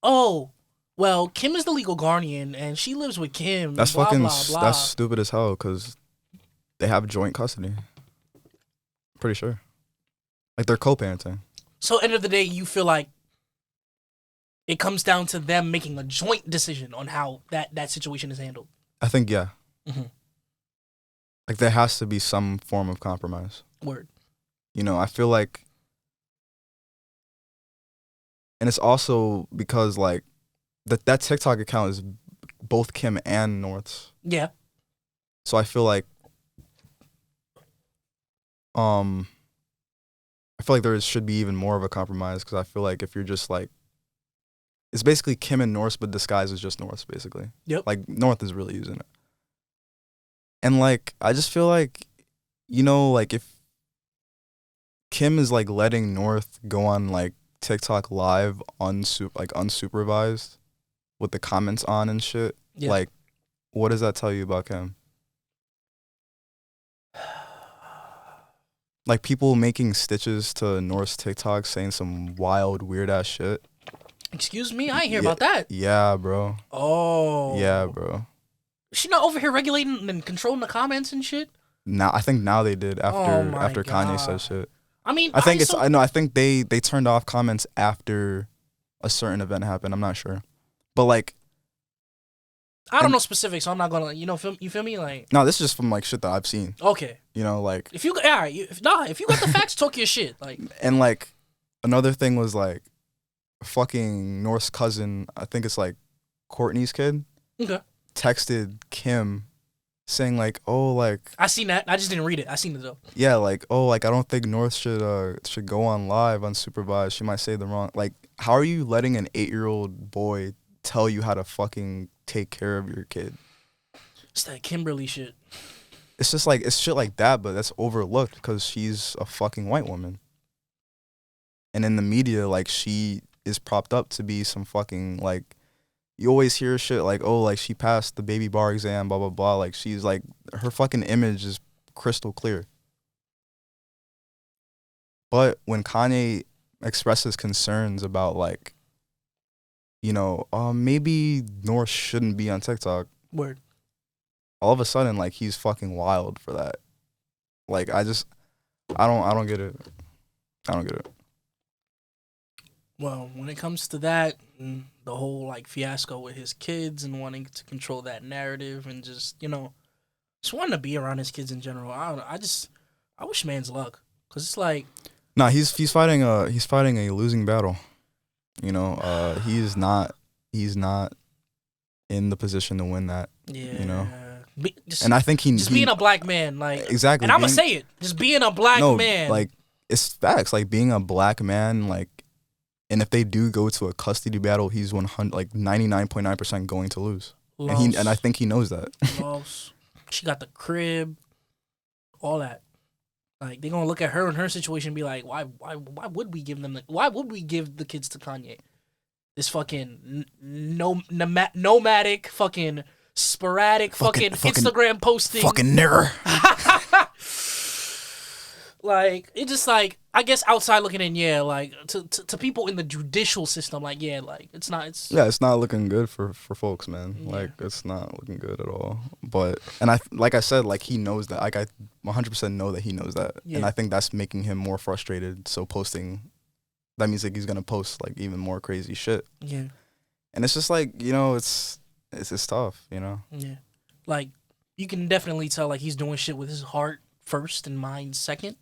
Oh, well, Kim is the legal guardian, and she lives with Kim. That's blah, fucking... blah, blah. That's stupid as hell, because they have joint custody. Pretty sure. Like, they're co-parenting. So, end of the day, you feel like it comes down to them making a joint decision on how that situation is handled. I think, yeah. Mm-hmm. Like, there has to be some form of compromise. Word. You know, I feel like... And it's also because, like, that TikTok account is both Kim and North's. Yeah. So I feel like... I feel like there should be even more of a compromise, because I feel like if you're just, like... It's basically Kim and North, but disguised as just North, basically. Yep. Like, North is really using it. And, like, I just feel like, you know, like, if Kim is, like, letting North go on, like, TikTok live unsupervised with the comments on and shit, yeah. Like, what does that tell you about Kim? Like, people making stitches to North's TikTok saying some wild, weird-ass shit. Excuse me? I ain't hear about that. Yeah, bro. Oh. Yeah, bro. Is she not over here regulating and controlling the comments and shit? I think now they did after Kanye said shit. I mean, I think they turned off comments after a certain event happened. I'm not sure, but like, I don't know specifics, so I'm not gonna, you feel me? Like, no, this is just from like shit that I've seen. Okay. Like, if you got the facts, talk your shit. Like, and like, another thing was like, fucking North's cousin, I think it's like Courtney's kid. Okay. Texted Kim, saying like, oh, like, I seen that. I just didn't read it. I seen it though. Yeah, like, oh, like I don't think North should go on live unsupervised. She might say the wrong. Like, how are you letting an 8-year-old boy tell you how to fucking take care of your kid? It's that Kimberly shit. It's just like, it's shit like that, but that's overlooked because she's a fucking white woman. And in the media, like, she is propped up to be some fucking, like, you always hear shit like, oh, like, she passed the baby bar exam, blah, blah, blah. Like, she's like, her fucking image is crystal clear. But when Kanye expresses concerns about, like, maybe North shouldn't be on TikTok. Word. All of a sudden, like, he's fucking wild for that. Like, I don't get it. I don't get it. Well, when it comes to that, the whole like fiasco with his kids and wanting to control that narrative and just wanting to be around his kids in general, I wish man's luck, because it's like, nah, he's fighting a losing battle. He's not in the position to win that. Yeah. And I think being a black man, like, exactly. And I'm gonna say it, just being a black man, like, it's facts. Like, being a black man, like, and if they do go to a custody battle, he's 99.9% going to lose. And I think he knows that. She got the crib, all that. Like, they're gonna look at her and her situation and be like, why would we give the kids to Kanye? This fucking nomadic, fucking sporadic, fucking Instagram posting, fucking nigger. Like, it just, like, I guess outside looking in, yeah, like, to people in the judicial system, like, yeah, like, it's not looking good for folks, man. Yeah. Like, it's not looking good at all. But, and like I said, like, he knows that. Like, I 100% know that he knows that. Yeah. And I think that's making him more frustrated. So posting, that means, like, he's going to post, like, even more crazy shit. Yeah. And it's just, like, it's tough, Yeah. Like, you can definitely tell, like, he's doing shit with his heart first and mind second.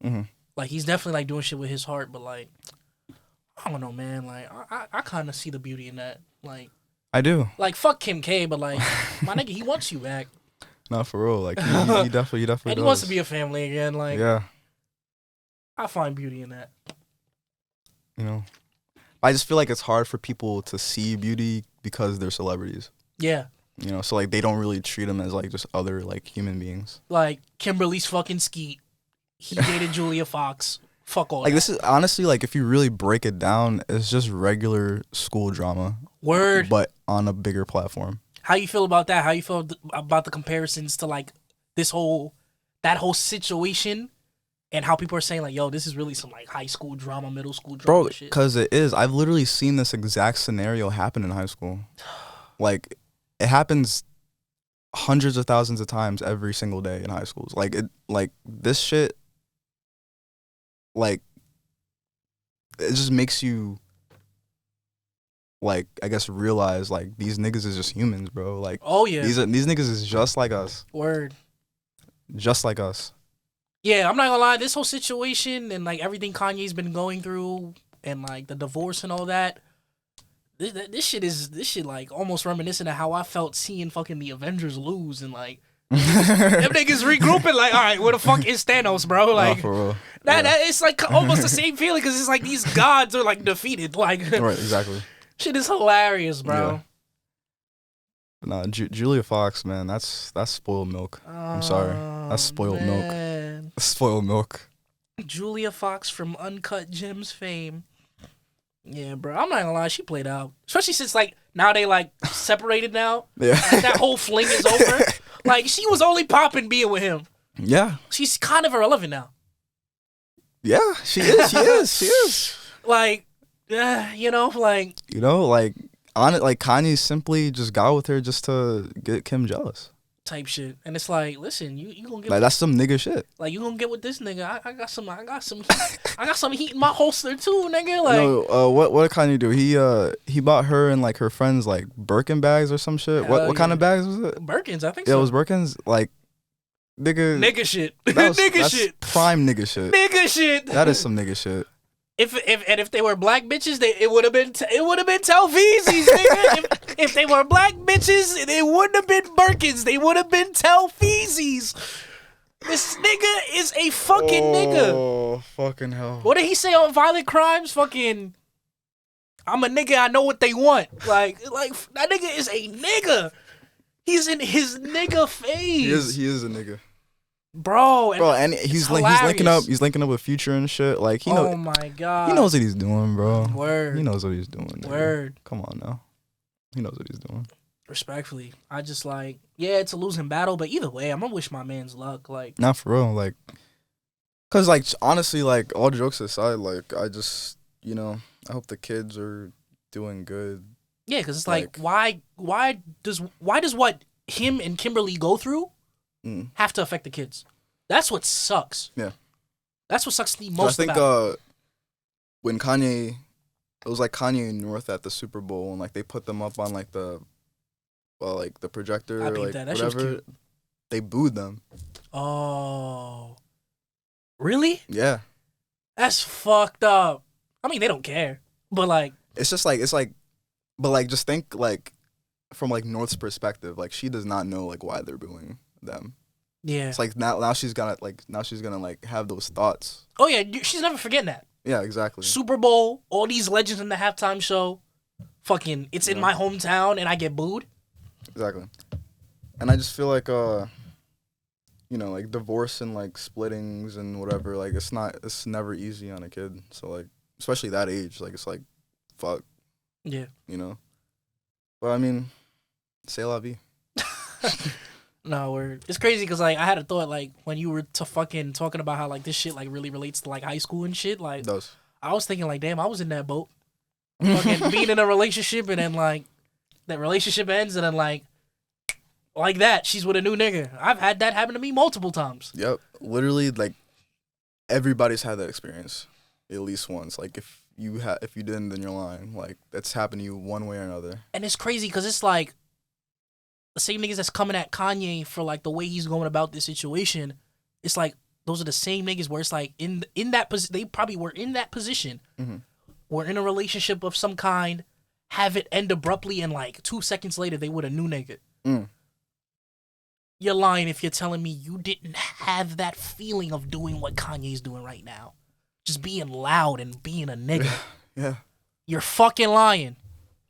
Mm-hmm. Like, he's definitely, like, doing shit with his heart, but, like, I don't know, man. Like, I kind of see the beauty in that. Like, I do. Like, fuck Kim K, but, like, my nigga, he wants you back. Not for real. Like, he definitely and does. He wants to be a family again. Like, yeah. I find beauty in that. I just feel like it's hard for people to see beauty because they're celebrities. Yeah. So, like, they don't really treat them as, like, just other, like, human beings. Like, Kimberly's fucking skeet. He dated Julia Fox. Fuck all like, that. This is, honestly, like, if you really break it down, it's just regular school drama. Word. But on a bigger platform. How you feel about that? How you feel about the comparisons to, like, that whole situation, and how people are saying, like, yo, this is really some, like, high school drama, middle school drama shit? Bro, because it is. I've literally seen this exact scenario happen in high school. Like, it happens hundreds of thousands of times every single day in high schools. Like, this shit, like, it just makes you, like, I guess, realize, like, these niggas is just humans, bro. Like, oh yeah, these niggas is just like us. Word. Just like us. Yeah, I'm not gonna lie. This whole situation and, like, everything Kanye's been going through and, like, the divorce and all that. This shit like almost reminiscent of how I felt seeing fucking the Avengers lose, and, like, them niggas regrouping, like, all right, where the fuck is Thanos, bro? Like, for real. That it's like almost the same feeling, because it's like these gods are, like, defeated. Like, right, exactly. Shit is hilarious, bro. Yeah. Nah, Julia Fox, man, that's spoiled milk. I'm sorry, that's spoiled milk. Spoiled milk. Julia Fox from Uncut Gems fame. Yeah, bro. I'm not gonna lie, she played out. Especially since, like, now they, like, separated now. Yeah. Like, that whole fling is over. Like, she was only popping being with him. Yeah. She's kind of irrelevant now. Yeah, she is. She is. Like, like... like, on it, like, Kanye simply just got with her just to get Kim jealous. type shit. And it's like, listen, you gonna get like that's some nigga shit. Like you gonna get with this nigga. I got some I got some heat in my holster too, nigga. Like what did Kanye do? He bought her and like her friends like Birkin bags or some shit. What kind of bags was it? Birkins, I think so. Yeah, it was Birkins. Like nigga shit. That's shit. Prime nigga shit. Nigga shit. That is some nigga shit. If they were black bitches, it would have been Telfeezys, nigga. if they were black bitches, it wouldn't have been Birkins. They would have been Telfeezys. This nigga is a fucking nigga. Oh, fucking hell. What did he say on Violent Crimes? Fucking, I'm a nigga, I know what they want. Like that nigga is a nigga. He's in his nigga phase. He is a nigga. Bro, and he's linking up with Future and shit. Like he knows. Oh my god. He knows what he's doing, bro. Word. He knows what he's doing. Nigga. Word. Come on now. He knows what he's doing. Respectfully, I just like, yeah, it's a losing battle, but either way, I'm gonna wish my man's luck. Like, not for real, like, cause like honestly, like all jokes aside, like I just, I hope the kids are doing good. Yeah, cause it's like why does what him and Kimberly go through have to affect the kids? That's what sucks. Yeah, that's what sucks the most. I think when Kanye, it was like Kanye and North at the Super Bowl, and like they put them up on like the projector or like whatever. They booed them. Oh, really? Yeah. That's fucked up. I mean, they don't care, but like, it's just like but like just think like from like North's perspective, like she does not know like why they're booing them. Yeah. It's like now she's gonna have those thoughts. Oh yeah, she's never forgetting that. Yeah, exactly. Super Bowl, all these legends in the halftime show. Fucking, it's in my hometown and I get booed. Exactly. And I just feel like like divorce and like splittings and whatever, like it's never easy on a kid. So like especially that age, like it's like fuck. Yeah. But I mean, c'est la vie. No, it's crazy because like I had a thought like when you were fucking talking about how like this shit like really relates to like high school and shit. Like I was thinking like, damn, I was in that boat. Fucking being in a relationship and then like that relationship ends and then like that she's with a new nigga. I've had that happen to me multiple times. Yep, literally like everybody's had that experience at least once. Like if you didn't, then you're lying. Like that's happened to you one way or another. And it's crazy because it's like the same niggas that's coming at Kanye for like the way he's going about this situation. It's like those are the same niggas where it's like in that position, they probably were in that position. Mm-hmm. Were in a relationship of some kind, have it end abruptly, and like 2 seconds later they with a new nigga. You're lying if you're telling me you didn't have that feeling of doing what Kanye's doing right now. Just being loud and being a nigga. Yeah. You're fucking lying.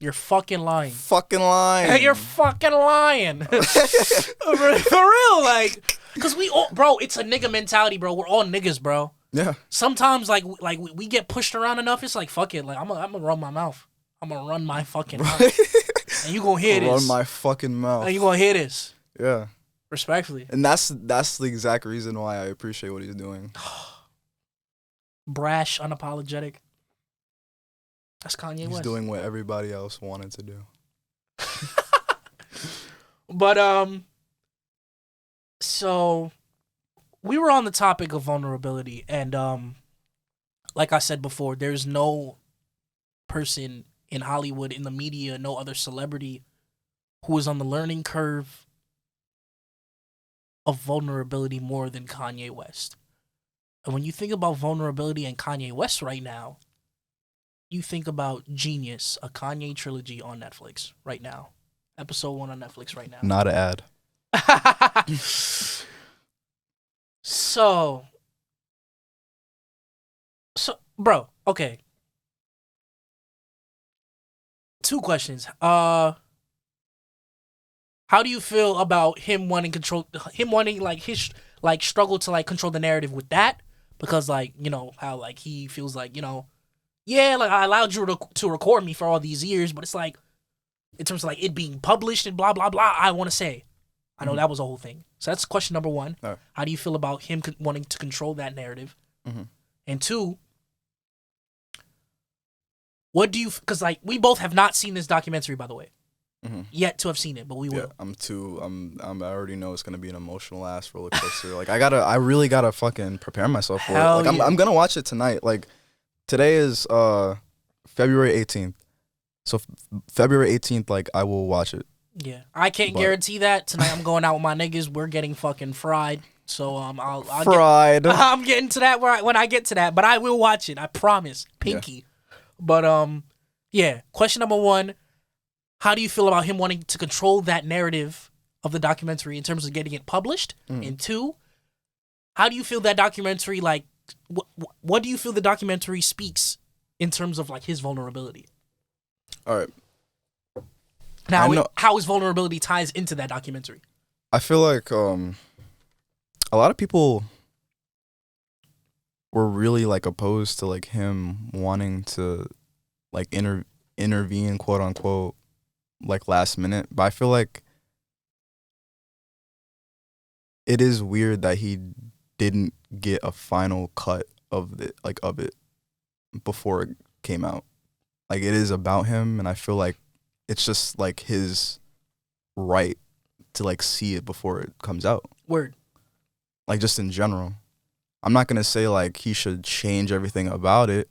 You're fucking lying. Fucking lying. You're fucking lying. For real, like, because we all, bro, it's a nigga mentality, bro. We're all niggas, bro. Yeah. Sometimes, like we get pushed around enough, it's like, fuck it. Like, I'm gonna run my mouth. I'm gonna run my fucking mouth. And you gonna hear this. Run my fucking mouth. And you gonna hear this. Yeah. Respectfully. And that's the exact reason why I appreciate what he's doing. Brash, unapologetic. That's Kanye West. He's doing what everybody else wanted to do. But, so we were on the topic of vulnerability, and like I said before, there's no person in Hollywood, in the media, no other celebrity who is on the learning curve of vulnerability more than Kanye West. And when you think about vulnerability and Kanye West right now, you think about Genius, a Kanye trilogy on Netflix right now. Episode 1 on Netflix right now. Not an ad. So, bro, okay. 2 questions. How do you feel about him wanting like his like struggle to like control the narrative with that? Because like, how like he feels like, yeah, like I allowed you to record me for all these years, but it's like in terms of like it being published and blah blah blah, I want to say, I know that was a whole thing. So that's question number 1. Right. How do you feel about him wanting to control that narrative? Mm-hmm. And 2, what do you? Because like we both have not seen this documentary, by the way. yet to have seen it, but we will. I already know it's gonna be an emotional ass roller coaster. Like I really gotta fucking prepare myself for it. Like I'm gonna watch it tonight. Like today is February 18th, so February 18th, like I will watch it. Yeah, I can't guarantee that. Tonight I'm going out with my niggas. We're getting fucking fried. So I'll fried. I'm getting to that when I get to that, but I will watch it. I promise, pinky. Yeah. But yeah. Question number 1: how do you feel about him wanting to control that narrative of the documentary in terms of getting it published? And 2, how do you feel that documentary, like, what do you feel the documentary speaks in terms of, like, his vulnerability? All right. Now, how his vulnerability ties into that documentary? I feel like a lot of people were really, like, opposed to, like, him wanting to, like, intervene, quote unquote, like, last minute. But I feel like it is weird that he didn't get a final cut of it before it came out. Like, it is about him, and I feel like it's just, like, his right to, like, see it before it comes out. Word. Like, just in general. I'm not going to say, like, he should change everything about it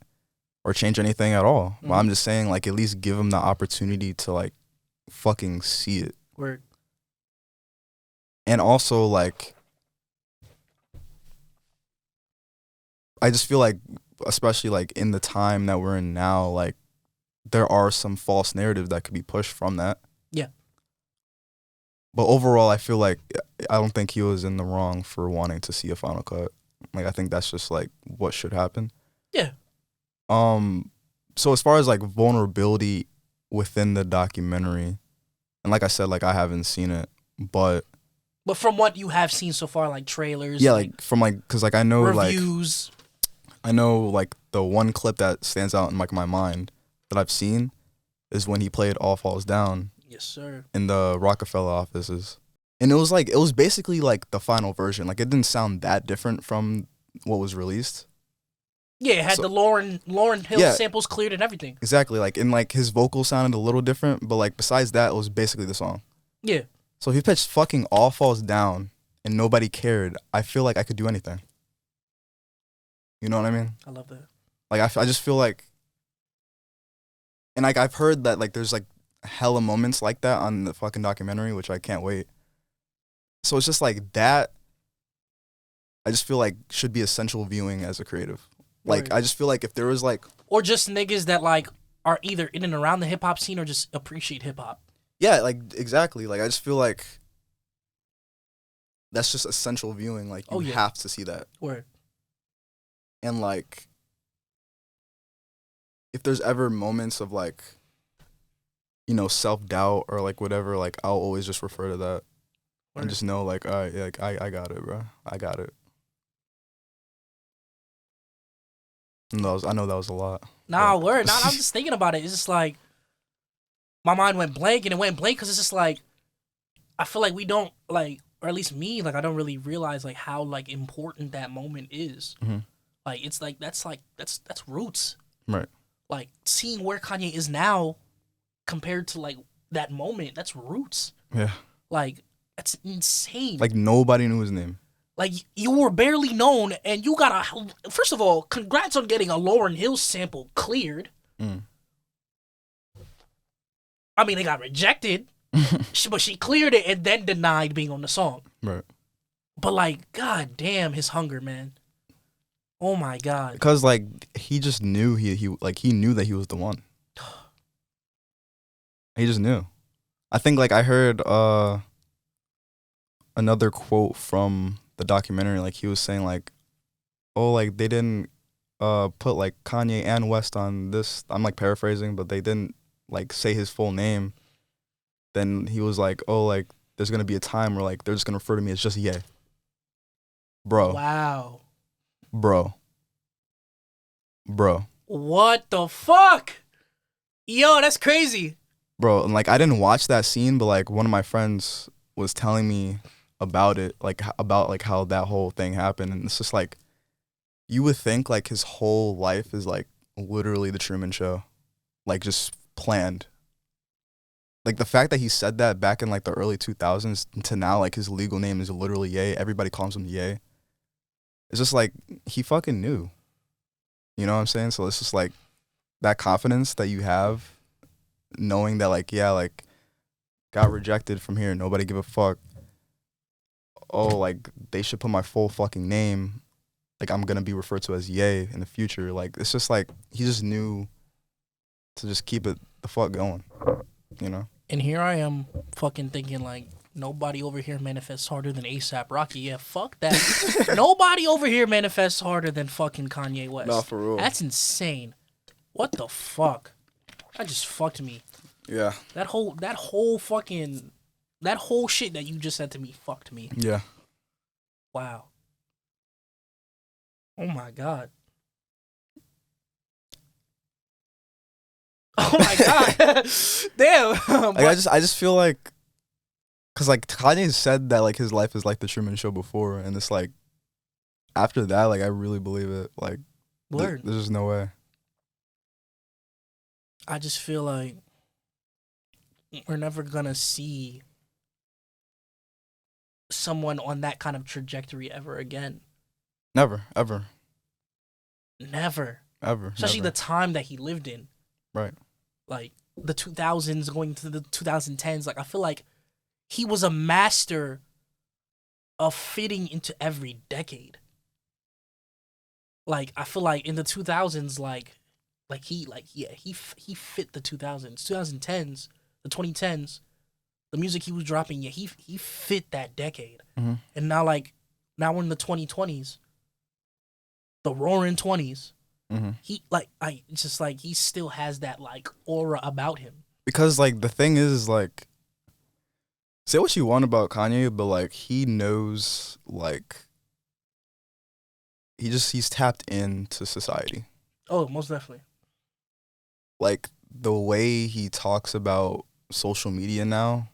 or change anything at all. But I'm just saying, like, at least give him the opportunity to, like, fucking see it. Word. And also, like, I just feel like, especially, like, in the time that we're in now, like, there are some false narratives that could be pushed from that. Yeah. But overall, I feel like I don't think he was in the wrong for wanting to see a final cut. Like, I think that's just, like, what should happen. Yeah. So as far as, like, vulnerability within the documentary, and like I said, like, I haven't seen it, but from what you have seen so far, like trailers, yeah, like from, like, because, like, I know reviews, I know, like, the one clip that stands out in, like, my mind that I've seen is when he played All Falls Down. Yes, sir. In the Rockefeller offices. And it was basically, like, the final version. Like, it didn't sound that different from what was released. Yeah, it had the Lauryn Hill samples cleared and everything. Exactly. Like, and, like, his vocals sounded a little different, but, like, besides that, it was basically the song. Yeah. So if he pitched fucking All Falls Down and nobody cared, I feel like I could do anything. You know what I mean? I love that. Like, I just feel like, and, like, I've heard that, like, there's, like, hella moments like that on the fucking documentary, which I can't wait. So it's just, like, that, I just feel like should be essential viewing as a creative. Like, right. I just feel like if there was, like, or just niggas that, like, are either in and around the hip-hop scene or just appreciate hip-hop. Yeah, like, exactly. Like, I just feel like that's just essential viewing. Like, you have to see that. Word. And, like, if there's ever moments of, like, you know, self-doubt or, like, whatever, like, I'll always just refer to that. Word. And just know, like, all right, like, I got it, bro. I got it. No, I know that was a lot. Nah, word. Nah, I'm just thinking about it. It's just like, my mind went blank, and it went blank because it's just like, I feel like we don't, like, or at least me, like, I don't really realize, like, how, like, important that moment is. Mm-hmm. Like, it's like, that's roots. Right. Like, seeing where Kanye is now compared to, like, that moment, that's roots. Yeah. Like, that's insane. Like, nobody knew his name. Like, you were barely known, and you got first of all, congrats on getting a Lauryn Hill sample cleared. Mm. I mean, it got rejected, but she cleared it and then denied being on the song. Right. But, like, god damn, his hunger, man. Oh, my God. Because, like, he just knew, he knew that he was the one. He just knew. I think, like, I heard another quote from the documentary, like, he was saying, like, oh, like, they didn't put, like, Kanye and West on this. I'm, like, paraphrasing, but they didn't, like, say his full name. Then he was like, oh, like, there's gonna be a time where, like, they're just gonna refer to me as just Ye. Bro. Wow. Bro. What the fuck? Yo, that's crazy. Bro, and, like, I didn't watch that scene, but, like, one of my friends was telling me about it, like, about, like, how that whole thing happened. And it's just, like, you would think, like, his whole life is, like, literally the Truman Show. Like, just planned. like the fact that he said that back in like the early 2000s to now, like his legal name is literally Ye. Everybody calls him Ye. It's just like he fucking knew. You know what I'm saying? So it's just like that confidence that you have, knowing that like, yeah, like got rejected from here, nobody give a fuck. Oh, like they should put my full fucking name. Like I'm gonna be referred to as Ye in the future. Like it's just like he just knew to just keep it the fuck going. You know? And here I am fucking thinking like nobody over here manifests harder than ASAP Rocky. Yeah, fuck that. Nobody over here manifests harder than fucking Kanye West. Nah, for real. That's insane. What the fuck? That just fucked me. Yeah. That whole shit that you just said to me fucked me. Yeah. Wow. Oh my god. Oh my god. Damn. Like, I just feel like, cause like Kanye said that like his life is like the Truman Show before, and it's like after that, like I really believe it. Like Word. There's just no way. I just feel like we're never gonna see someone on that kind of trajectory ever again. Never, ever. Never. Ever. Especially never. the time that he lived in. Right. Like the 2000s going to the 2010s. Like I feel like he was a master of fitting into every decade. Like I feel like in the 2000s, he fit the 2000s, 2010s, the 2010s, the music he was dropping. Yeah, he fit that decade. Mm-hmm. And now we're in the 2020s, the roaring 20s. Mm-hmm. He still has that like aura about him. Because like the thing is like, say what you want about Kanye, but like he knows like he's tapped into society. Oh, most definitely. Like the way he talks about social media now,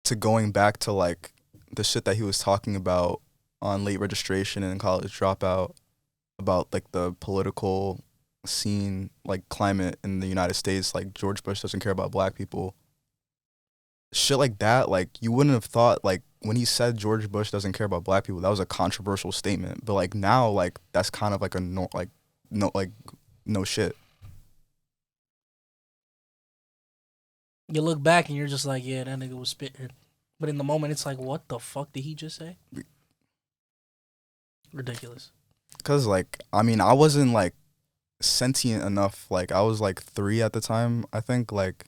to going back to like the shit that he was talking about on Late Registration and College Dropout, about like the political scene, like climate in the United States, like George Bush doesn't care about black people. Shit like that, like you wouldn't have thought, like when he said George Bush doesn't care about black people, that was a controversial statement. But like now, like that's kind of like no shit. You look back and you're just like, yeah, that nigga was spitting. But in the moment, it's like, what the fuck did he just say? Ridiculous. Because, like, I mean, I wasn't, like, sentient enough. Like, I was, like, 3 at the time, I think. Like,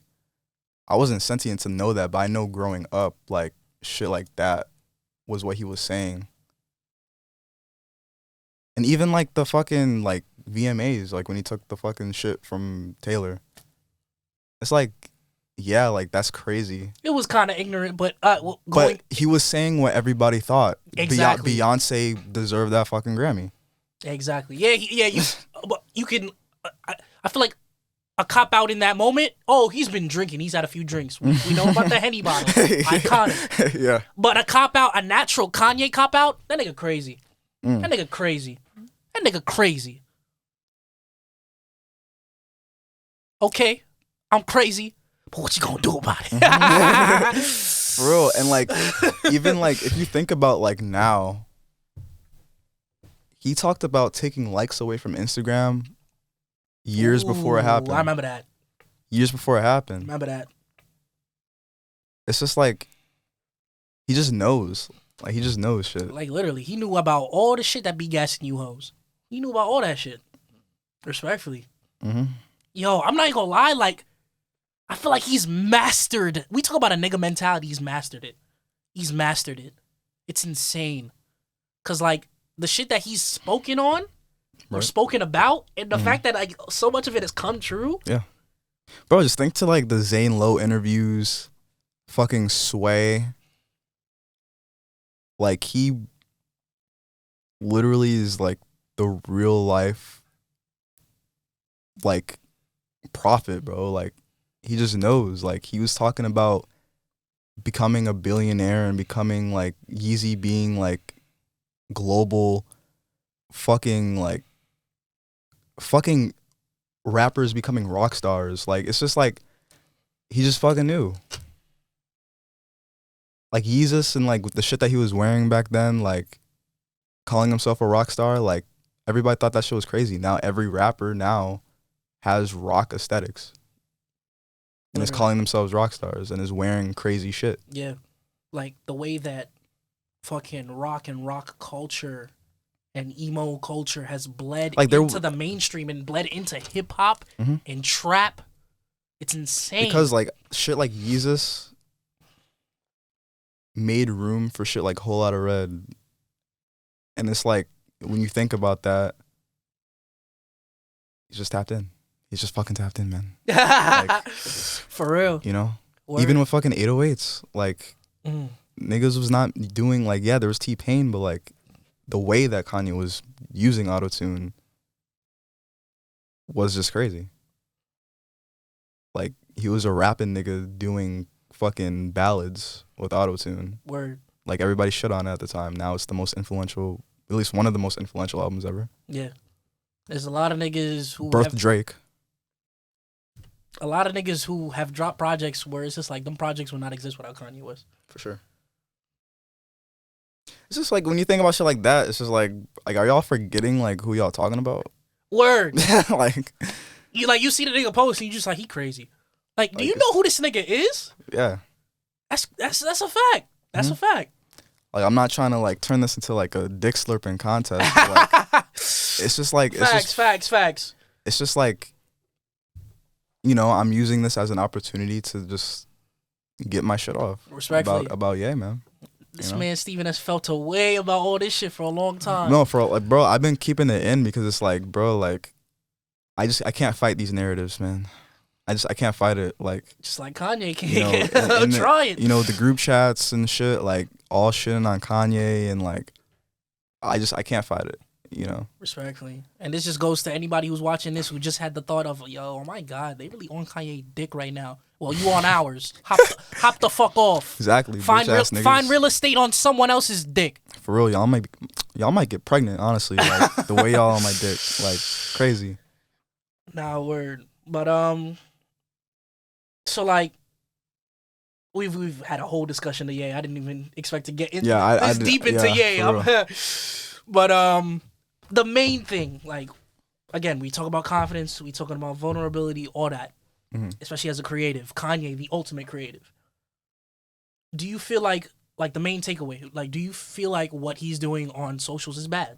I wasn't sentient to know that. But I know growing up, like, shit like that was what he was saying. And even, like, the fucking, like, VMAs, like, when he took the fucking shit from Taylor. It's like, yeah, like, that's crazy. It was kind of ignorant, but But he was saying what everybody thought. Exactly. Beyonce deserved that fucking Grammy. Exactly. Yeah, you can. I feel like a cop out in that moment. Oh, he's been drinking. He's had a few drinks. We know about the Henny bottle. Iconic. Yeah. But a cop out, a natural Kanye cop out. That nigga crazy. That nigga crazy. That nigga crazy. Okay, I'm crazy. But what you gonna do about it? For real. And like, even like, if you think about like now, he talked about taking likes away from Instagram years before it happened. I remember that. Years before it happened. Remember that. It's just like, he just knows. Like, he just knows shit. Like, literally, he knew about all the shit that be gassing you hoes. He knew about all that shit. Respectfully. Mm-hmm. Yo, I'm not even gonna lie, like, I feel like he's mastered. We talk about a nigga mentality. He's mastered it. He's mastered it. It's insane. Because, like, the shit that he's spoken on or spoken about, and the fact that, like, so much of it has come true. Yeah. Bro, just think to, like, the Zane Lowe interviews, fucking Sway. Like, he literally is, like, the real life, like, prophet, bro. Like, he just knows. Like, he was talking about becoming a billionaire and becoming, like, Yeezy being, like, global fucking, like, fucking rappers becoming rock stars. Like, it's just like, he just fucking knew. Like, Yeezus and, like, the shit that he was wearing back then, like, calling himself a rock star, like, everybody thought that shit was crazy. Now, every rapper now has rock aesthetics. And is calling themselves rock stars and is wearing crazy shit. Yeah. Like, the way that fucking rock and rock culture and emo culture has bled like into the mainstream and bled into hip-hop and trap. It's insane. Because, like, shit like Yeezus made room for shit like Whole Lotta Red. And it's like, when you think about that, he's just tapped in. He's just fucking tapped in, man. Like, for real. You know? Word. Even with fucking 808s, like, niggas was not doing, like, yeah, there was T-Pain, but, like, the way that Kanye was using autotune was just crazy. Like, he was a rapping nigga doing fucking ballads with autotune. Word. Like, everybody shit on it at the time. Now it's the most influential, at least one of the most influential albums ever. Yeah. There's a lot of niggas who Drake. A lot of niggas who have dropped projects where it's just like, them projects would not exist without Kanye West. For sure. It's just like, when you think about shit like that, it's just like are y'all forgetting, like, who y'all talking about? Word. Like, you see the nigga post and you just like, he crazy. Like, do you know who this nigga is? Yeah. That's a fact. That's a fact. Like, I'm not trying to, like, turn this into, like, a dick slurping contest. But, like, it's just like, facts. It's just like, you know, I'm using this as an opportunity to just get my shit off. Respectfully. About yeah, man. This man Steven has felt a way about all this shit for a long time. No, bro, I've been keeping it in because it's like, bro, like, I can't fight these narratives, man. I can't fight it. Like, just like Kanye can't. Try it. You know, the group chats and shit, like, all shitting on Kanye, and, like, I can't fight it, you know. Respectfully. And this just goes to anybody who's watching this who just had the thought of, yo, oh my God, they really on Kanye dick right now. Well, you on ours. Hop the fuck off. Exactly. Find real estate on someone else's dick. For real, y'all might get pregnant, honestly. Like, the way y'all on my dick, like, crazy. Nah, word. But so, like, we've had a whole discussion of Ye. I didn't even expect to get into this deep into Ye. But the main thing, like, again, we talk about confidence, we talking about vulnerability, all that. Especially as a creative, Kanye, the ultimate creative. Do you feel like the main takeaway, like, do you feel like what he's doing on socials is bad?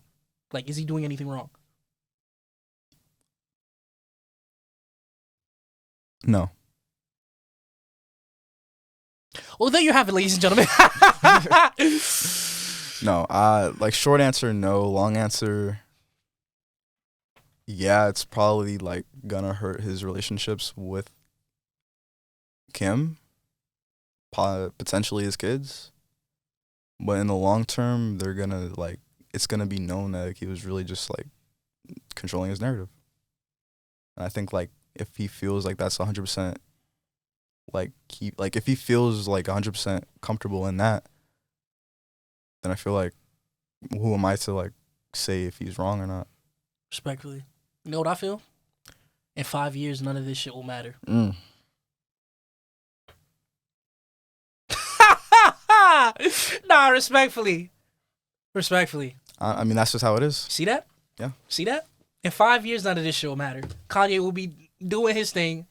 Like, is he doing anything wrong? No. Well, there you have it, ladies and gentlemen. No, like, short answer, no. Long answer, yeah, it's probably, like, gonna hurt his relationships with Kim, potentially his kids. But in the long term, they're gonna, like, it's gonna be known that he was really just, like, controlling his narrative. And I think, like, if he feels like that's 100%, like, if he feels like 100% comfortable in that, then I feel like, who am I to, like, say if he's wrong or not? Respectfully. You know what I feel? In 5 years, none of this shit will matter. Nah, respectfully. I mean, that's just how it is. See that? Yeah. See that? In 5 years, none of this shit will matter. Kanye will be doing his thing.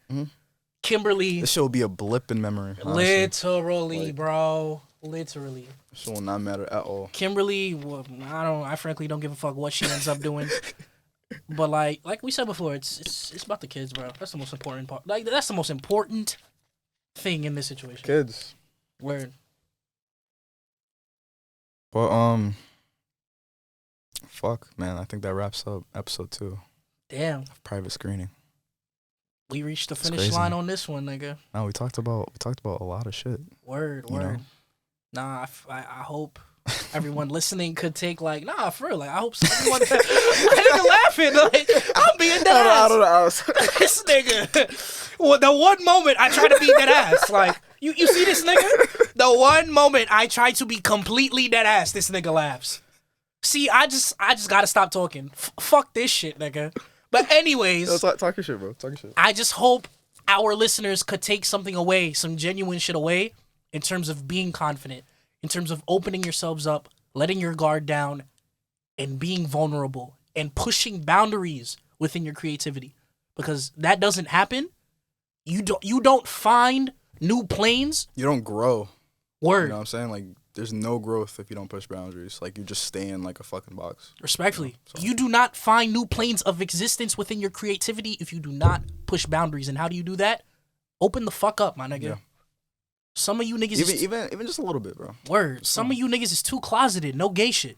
Kimberly. This shit will be a blip in memory. Honestly. Literally, like, bro. Literally. This shit will not matter at all. Kimberly, well, I frankly don't give a fuck what she ends up doing. But like we said before, it's about the kids, bro. That's the most important part. Like, that's the most important thing in this situation. Kids. Word. But fuck, man. I think that wraps up episode 2. Damn. Of Private Screening. We reached the finish line on this one, nigga. No, we talked about a lot of shit. Word. Know? Nah, I hope everyone listening could take, like, nah, for real. Like, I hope everyone. I nigga laughing. Like, I'm being dead ass. I don't know. This nigga. Well, the one moment I try to be dead ass, like, you see this nigga? The one moment I try to be completely dead ass, this nigga laughs. See, I just gotta stop talking. Fuck this shit, nigga. But anyways, talk your shit, bro. Talk your shit. I just hope our listeners could take something away, some genuine shit away, in terms of being confident, in terms of opening yourselves up, letting your guard down, and being vulnerable, and pushing boundaries within your creativity. Because that doesn't happen. You don't find new planes. You don't grow. Word. You know what I'm saying? Like, there's no growth if you don't push boundaries. Like, you just stay in like a fucking box. Respectfully. You do not find new planes of existence within your creativity if you do not push boundaries. And how do you do that? Open the fuck up, my nigga. Yeah. Some of you niggas even just a little bit, bro. Word. Some of you niggas is too closeted, no gay shit.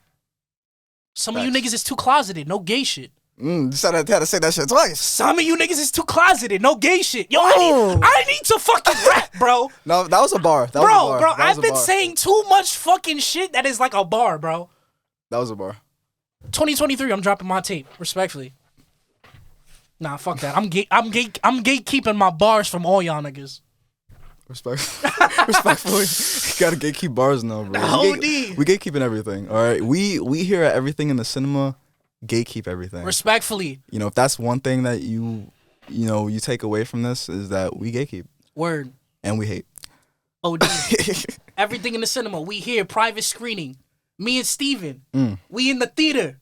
Some of you niggas is too closeted, no gay shit. Just had to say that shit twice. Some of you niggas is too closeted, no gay shit. Yo, I need to fucking rap, bro. No, that was a bar. Bro, I've been saying too much fucking shit that is like a bar, bro. That was a bar. 2023, I'm dropping my tape, respectfully. Nah, fuck that. I'm gatekeeping my bars from all y'all niggas. Respectfully, you gotta gatekeep bars now, bro. We gatekeeping everything. All right, we here at Everything in the Cinema gatekeep everything. Respectfully, you know, if that's one thing that you take away from this is that we gatekeep. Word. And we hate. OD. Everything in the Cinema. We here, private screening. Me and Steven. We in the theater.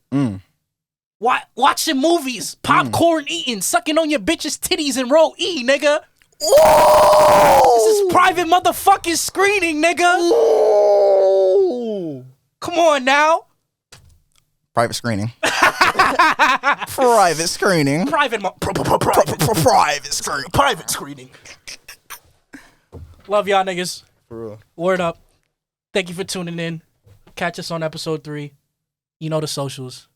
Watching movies, popcorn eating, sucking on your bitch's titties in row E, nigga. Ooh! This is private motherfucking screening, nigga. Ooh! Come on now. Private screening. Private screening. Private screening. Private screening. Love y'all niggas. For real. Word up. Thank you for tuning in. Catch us on episode 3. You know the socials.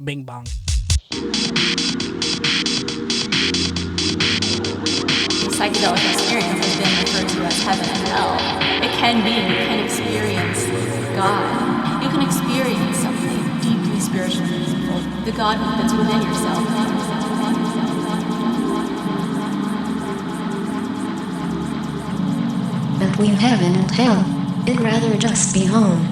Bing bong. Psychedelic experience has been referred to as heaven and hell. It can be, you can experience God. You can experience something deeply spiritual and meaningful. The God that's within yourself. Between heaven and hell, it'd rather just be home.